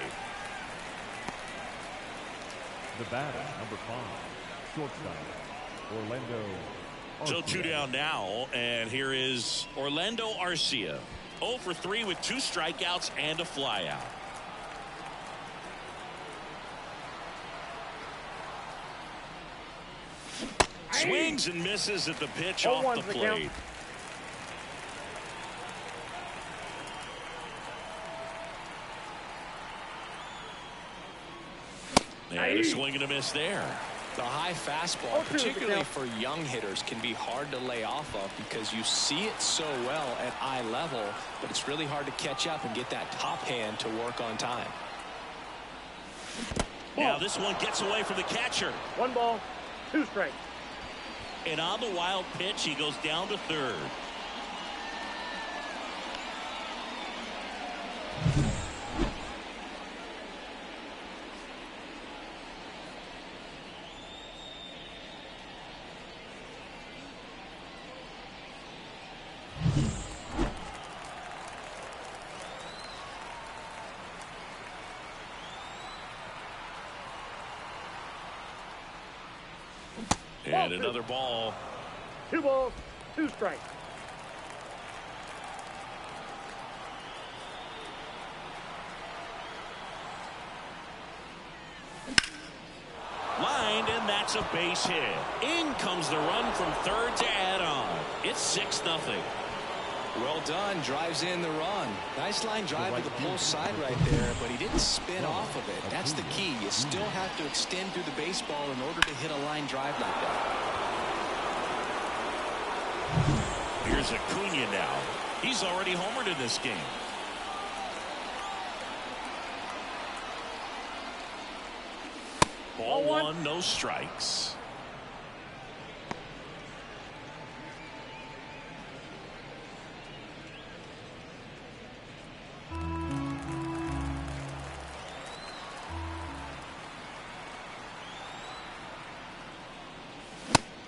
The batter, number 5, shortstop, Orlando. So 2 down now, and here is Orlando Arcia. 0 for 3 with 2 strikeouts and a flyout. Swings and misses at the pitch off the plate. And a swing and a miss there. The high fastball, particularly for young hitters, can be hard to lay off of because you see it so well at eye level, but it's really hard to catch up and get that top hand to work on time. Now this one gets away from the catcher. 1 ball, 2 strikes. And on the wild pitch, he goes down to third. And another ball. 2 balls, 2 strikes. Lined, and that's a base hit. In comes the run from third to add on. It's 6-0. Well done. Drives in the run. Nice line drive to the pull side right there, but he didn't spin off of it. That's the key. You still have to extend through the baseball in order to hit a line drive like that. Here's Acuna now. He's already homered in this game. Ball one, no strikes.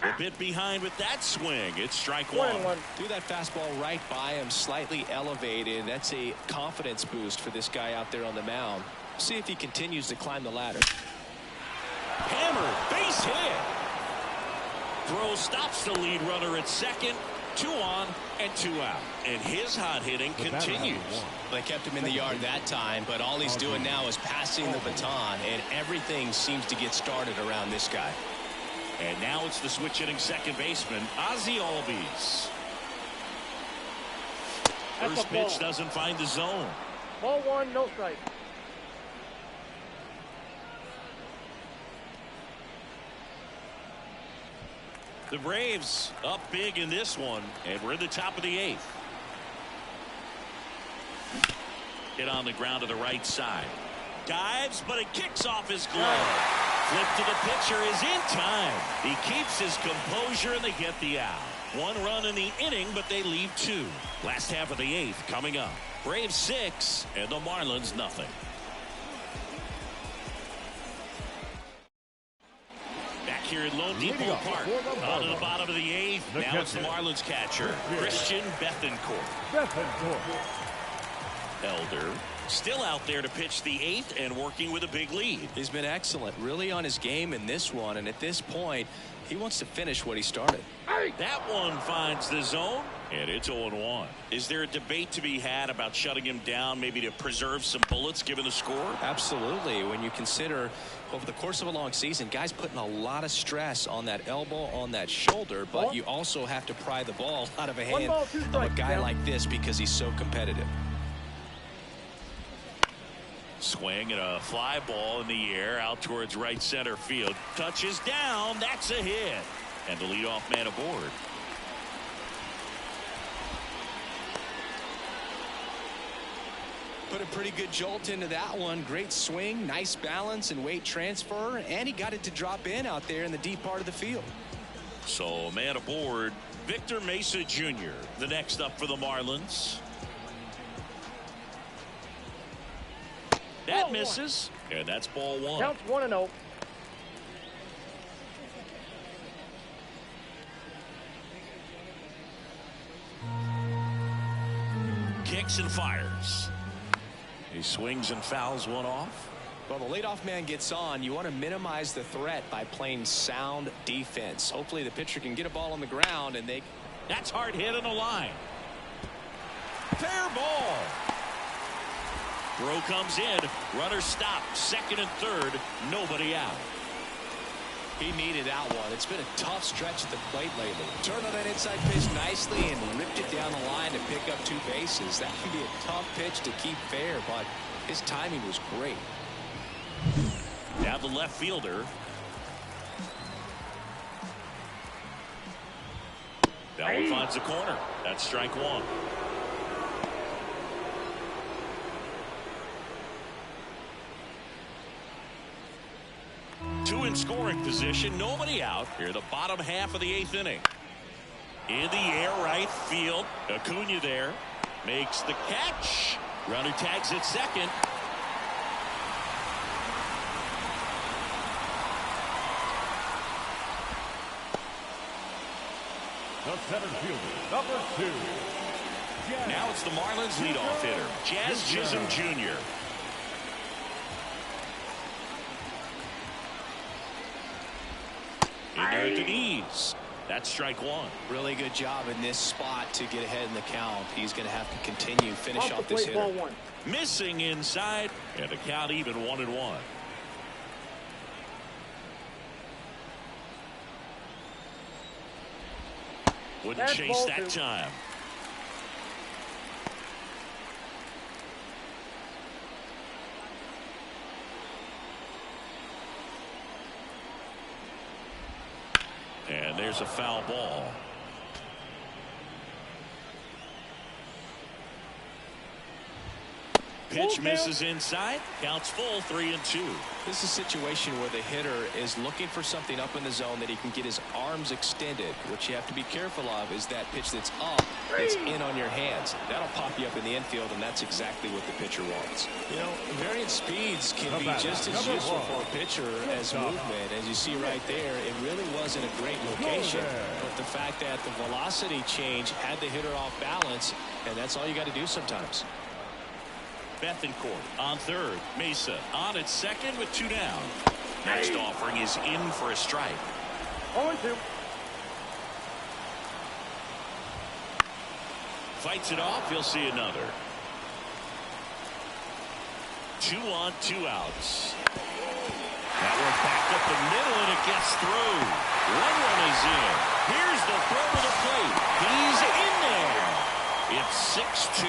A bit behind with that swing. It's strike one. Threw that fastball right by him, slightly elevated. That's a confidence boost for this guy out there on the mound. See if he continues to climb the ladder. Hammered, base hit. Throw stops the lead runner at second. 2 on and 2 out. And his hot hitting continues. They kept him in the yard that time, but all he's doing now is passing the baton, and everything seems to get started around this guy. And now it's the switch hitting second baseman, Ozzie Albies. First pitch doesn't find the zone. Ball one, no strike. The Braves up big in this one, and we're in the top of the 8th. Hit on the ground to the right side. Dives, but it kicks off his glove. Flip to the pitcher is in time. He keeps his composure, and they get the out. 1 run in the inning, but they leave 2. Last half of the 8th coming up. Braves 6, and the Marlins nothing. Back here at Lone Depot Park. On to the bottom of the 8th. Now it's the Marlins catcher, Christian Bethancourt. Elder still out there to pitch the 8th and working with a big lead. He's been excellent, really on his game in this one, and at this point, he wants to finish what he started. That one finds the zone, and it's 0-1. Is there a debate to be had about shutting him down, maybe to preserve some bullets given the score? Absolutely. When you consider over the course of a long season, guys putting a lot of stress on that elbow, on that shoulder, but you also have to pry the ball out of a hand of a guy like this because he's so competitive. Swing and a fly ball in the air out towards right center field. Touches down. That's a hit. And the leadoff man aboard. Put a pretty good jolt into that one. Great swing, nice balance and weight transfer, and he got it to drop in out there in the deep part of the field. So man aboard, Victor Mesa Jr., the next up for the Marlins. That misses, and that's ball one. Counts 1-0. Kicks and fires. He swings and fouls one off. Well, the leadoff man gets on. You want to minimize the threat by playing sound defense. Hopefully the pitcher can get a ball on the ground, and they... That's hard hit on the line. Fair ball. Throw comes in. Runner stopped. Second and third. Nobody out. He needed that one. It's been a tough stretch at the plate lately. Turned on that inside pitch nicely and ripped it down the line to pick up 2 bases. That can be a tough pitch to keep fair, but his timing was great. Now the left fielder. That one finds the corner. That's strike one. Two in scoring position. Nobody out. Here the bottom half of the 8th inning. In the air right field. Acuna there. Makes the catch. Runner tags at second. The center fielder, number 2. Now it's the Marlins leadoff hitter, Jazz Chisholm Jr. In there at the knees. That's strike one. Really good job in this spot to get ahead in the count. He's going to have to continue finish off this hitter. Missing inside, and the count even 1-1. Wouldn't chase that time. And there's a foul ball. Pitch misses inside. Counts full, 3-2. This is a situation where the hitter is looking for something up in the zone that he can get his arms extended. What you have to be careful of is that pitch that's up, that's in on your hands. That'll pop you up in the infield, and that's exactly what the pitcher wants. You know, variant speeds can be just as useful for a pitcher as movement. As you see right there, it really wasn't a great location. But the fact that the velocity change had the hitter off balance, and that's all you got to do sometimes. Bethencourt on third. Mesa on at second with 2 down. Next offering is in for a strike. 0-2. Fights it off. He'll see another. 2 on, 2 outs. That one back up the middle, and it gets through. 1 run is in. Here's the throw to the plate. He's in there. It's 6-2.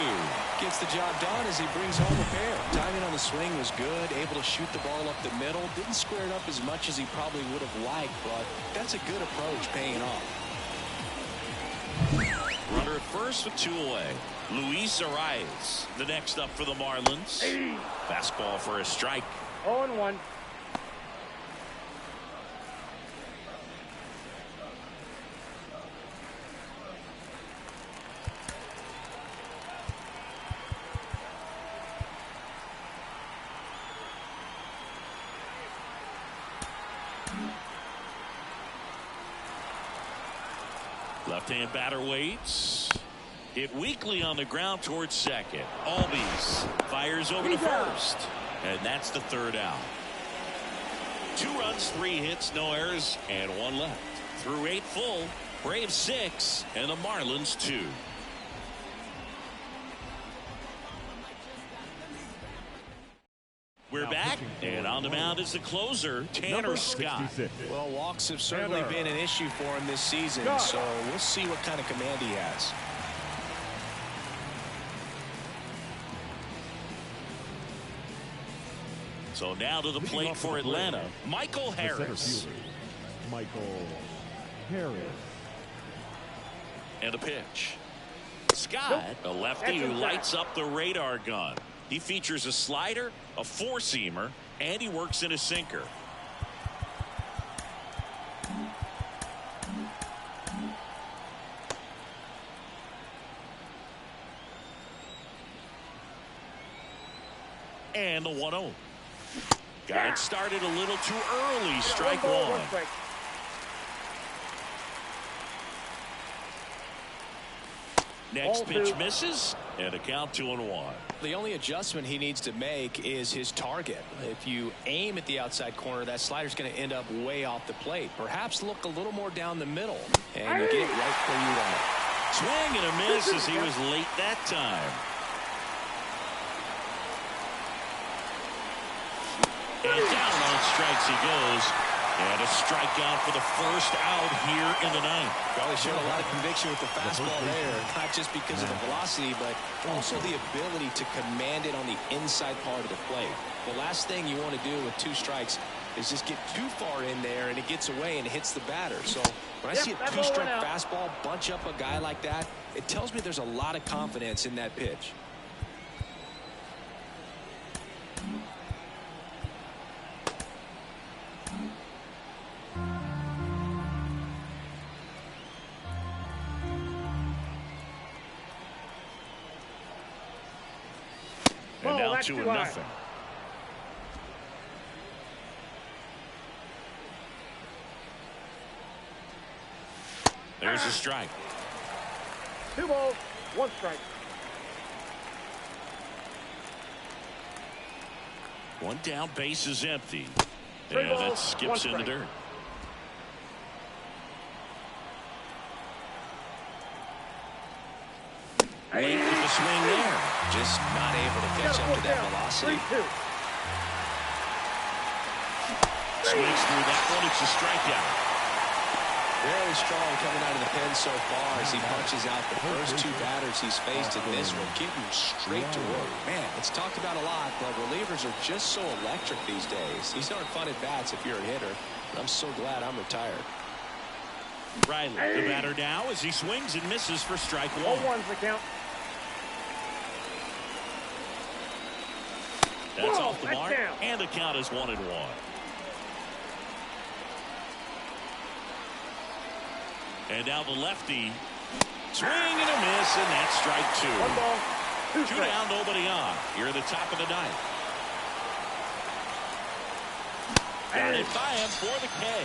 Gets the job done as he brings home a pair. Timing on the swing was good, able to shoot the ball up the middle. Didn't square it up as much as he probably would have liked, but that's a good approach, paying off. Runner at first with 2 away. Luis Arias, the next up for the Marlins. Fastball for a strike. 0-1. Left-hand batter waits. Hit weakly on the ground towards second. Albies fires over to first. And that's the 3rd out. 2 runs, 3 hits, no errors, and 1 left. Through 8 full. Braves 6 and the Marlins 2. We're back, and on the mound is the closer, Tanner Scott. Well, walks have certainly been an issue for him this season, so we'll see what kind of command he has. So now to the plate for Atlanta, Michael Harris. Michael Harris. And a pitch. Scott, a lefty who lights up the radar gun. He features a slider, a 4-seamer, and he works in a sinker. And the 1-0. Got it started a little too early. Strike 1. Next pitch misses, and a count 2-1. The only adjustment he needs to make is his target. If you aim at the outside corner, that slider's going to end up way off the plate. Perhaps look a little more down the middle, and you get it right where you want it. Swing and a miss as he was late that time. And down on strikes he goes. And a strikeout for the first out here in the 9th. Probably showed a lot of conviction with the fastball there, not just because of the velocity, but also the ability to command it on the inside part of the plate. The last thing you want to do with 2 strikes is just get too far in there and it gets away and hits the batter. So when I see a 2-strike fastball bunch up a guy like that, it tells me there's a lot of confidence in that pitch. And now 2-0. There's a strike. 2 balls, 1 strike. 1 down, base is empty. And that skips in the dirt. Late with the swing there. Just not able to catch up to that velocity. 3-2. Swings through that one. It's a strikeout. Very strong coming out of the pen so far as he punches out the first 2 batters he's faced in this one, keeping him straight to work. Man, it's talked about a lot, but relievers are just so electric these days. These aren't fun at bats if you're a hitter, but I'm so glad I'm retired. Riley, the batter now as he swings and misses for strike one. 0-1's the count. That's off the that's mark, down. and the count is 1-1. And now the lefty. Swing and a miss, and that's strike two. 1 ball, 2 Two strikes. down, nobody on. Here at the top of the ninth. Got it by him for the K.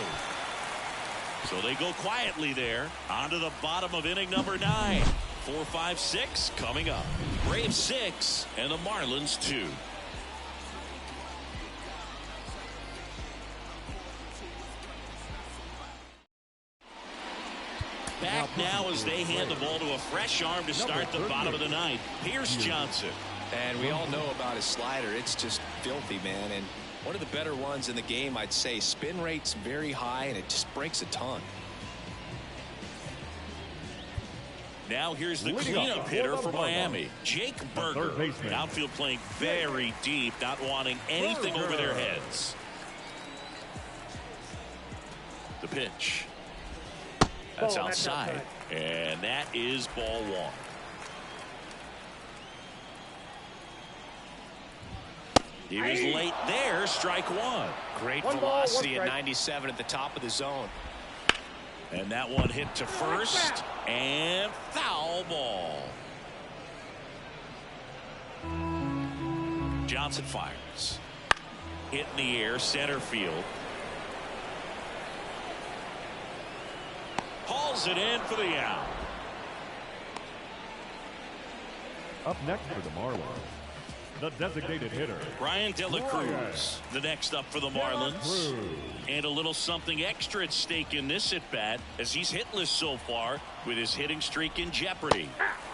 So they go quietly there. On to the bottom of inning number 9. 4, 5, 6 coming up. Braves 6 and the Marlins 2. Back now as they hand the ball to a fresh arm to start the bottom of the ninth. Here's Johnson. And we all know about his slider. It's just filthy, man. And one of the better ones in the game, I'd say. Spin rate's very high, and it just breaks a ton. Now here's the cleanup hitter for Miami, Jake Berger. Outfield playing very deep, not wanting anything over their heads. The pitch. That's outside, and that is ball one. He was late there, strike one. Great 1 ball, 1 velocity at strike. 97 at the top of the zone. And that one hit to first, and foul ball. Johnson fires. Hit in the air, center field. Hauls it in for the out. Up next for the Marlins, the designated hitter, Brian De La Cruz, the next up for the Marlins. And a little something extra at stake in this at-bat as he's hitless so far with his hitting streak in jeopardy.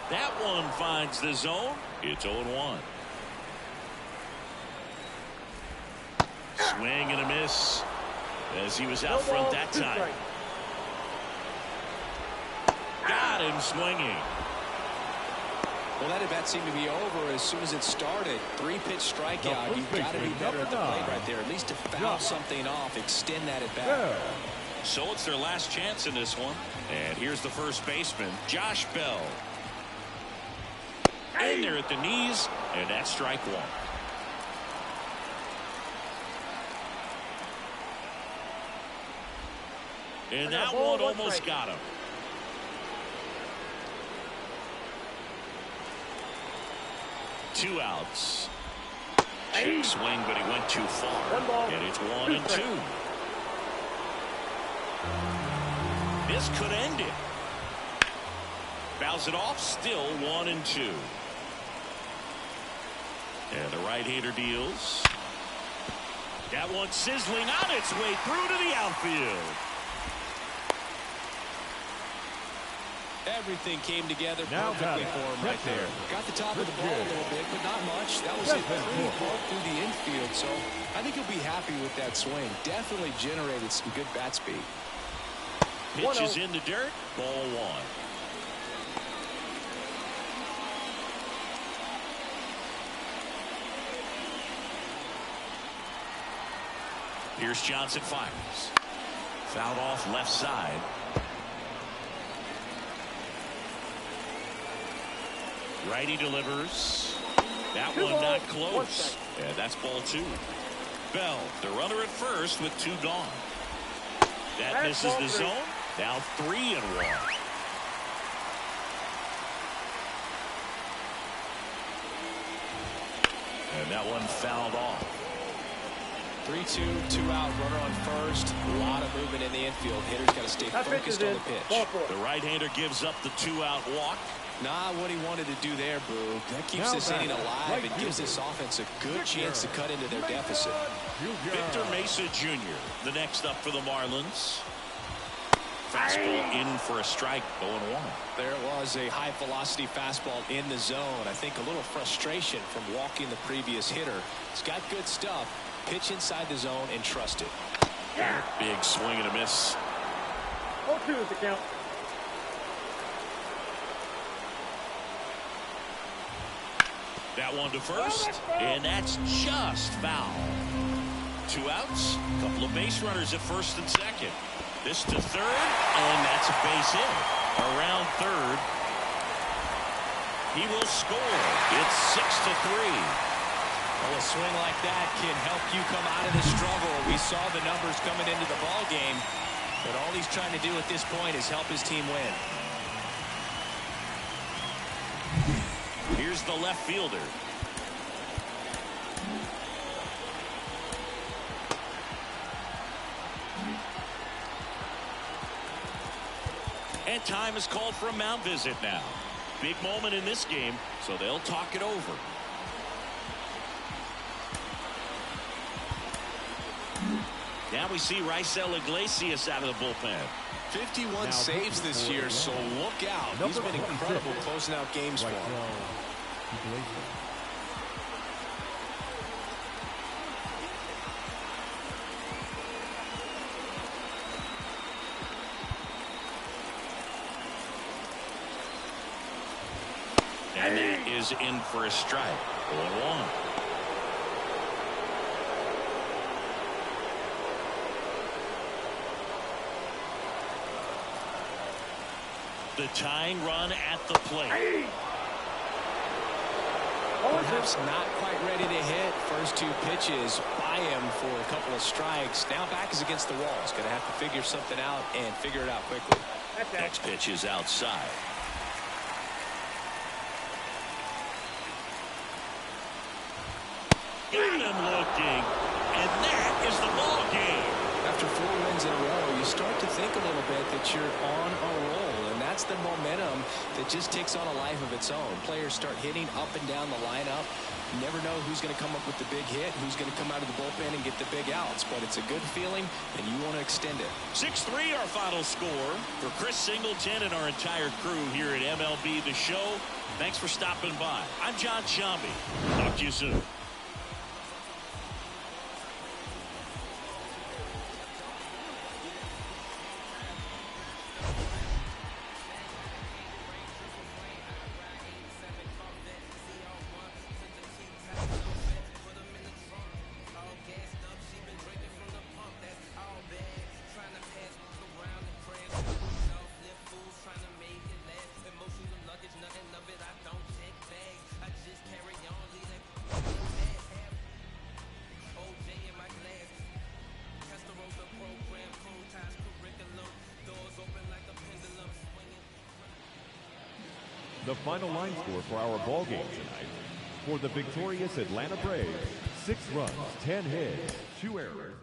That one finds the zone. It's 0-1. Swing and a miss as he was out front that time. Got him swinging. Well, that at-bat seemed to be over as soon as it started. 3-pitch strikeout. You've got to be better at the plate right there. At least to foul something off, extend that at-bat. So it's their last chance in this one. And here's the first baseman, Josh Bell. In there at the knees, and that's strike one. And that one almost got him. Two outs. Check swing, but he went too far. And it's 1-2. This could end it. Fouls it off, still 1-2. And the right-hander deals. That one sizzling on its way through to the outfield. Everything came together perfectly for him right there. Got the top of the ball a little bit, but not much. That was it pretty hard through the infield, so I think he'll be happy with that swing. Definitely generated some good bat speed. Pitch is in the dirt, ball one. Here's Johnson fires. Fouled off left side. Righty delivers. That one not close. And that's ball two. Bell, the runner at first with two gone. That misses the zone. Now 3-1. And that one fouled off. 3-2, 2 out, runner on first. A lot of movement in the infield. Hitter's got to stay focused on the pitch. The right-hander gives up the 2-out walk. Not what he wanted to do there, Boo. That keeps this inning alive and gives this offense a good chance to cut into their deficit. Victor Mesa Jr., the next up for the Marlins. Fastball in for a strike, 0-1. There it was, a high-velocity fastball in the zone. I think a little frustration from walking the previous hitter. It's got good stuff. Pitch inside the zone and trust it. Big swing and a miss. 0-2 is the count. That one to first, and that's just foul. 2 outs, couple of base runners at first and second. This to third, and that's a base hit. Around third. He will score. It's 6-3. Well, a swing like that can help you come out of the struggle. We saw the numbers coming into the ball game, but all he's trying to do at this point is help his team win. Here's the left fielder. And time is called for a mound visit now. Big moment in this game, so they'll talk it over. Now we see Raisel Iglesias out of the bullpen. 51 saves this year, so look out. He's been incredible closing out games for him. And that is in for a strike. 0-1. The tying run at the plate. Perhaps not quite ready to hit. First two pitches by him for a couple of strikes. Now back is against the wall. He's going to have to figure something out and figure it out quickly. Next pitch is outside. Got him looking. And that is the ball game. After 4 wins in a row, you start to think a little bit that you're on a roll, and that's the momentum that just takes on a life of its own. Players start hitting up and down the lineup. You never know who's going to come up with the big hit, who's going to come out of the bullpen and get the big outs, but it's a good feeling, and you want to extend it. 6-3 our final score. For Chris Singleton and our entire crew here at MLB The Show, thanks for stopping by. I'm John Shambi. Talk to you soon. The final line score for our ball game tonight. For the victorious Atlanta Braves, 6 runs, 10 hits, 2 errors.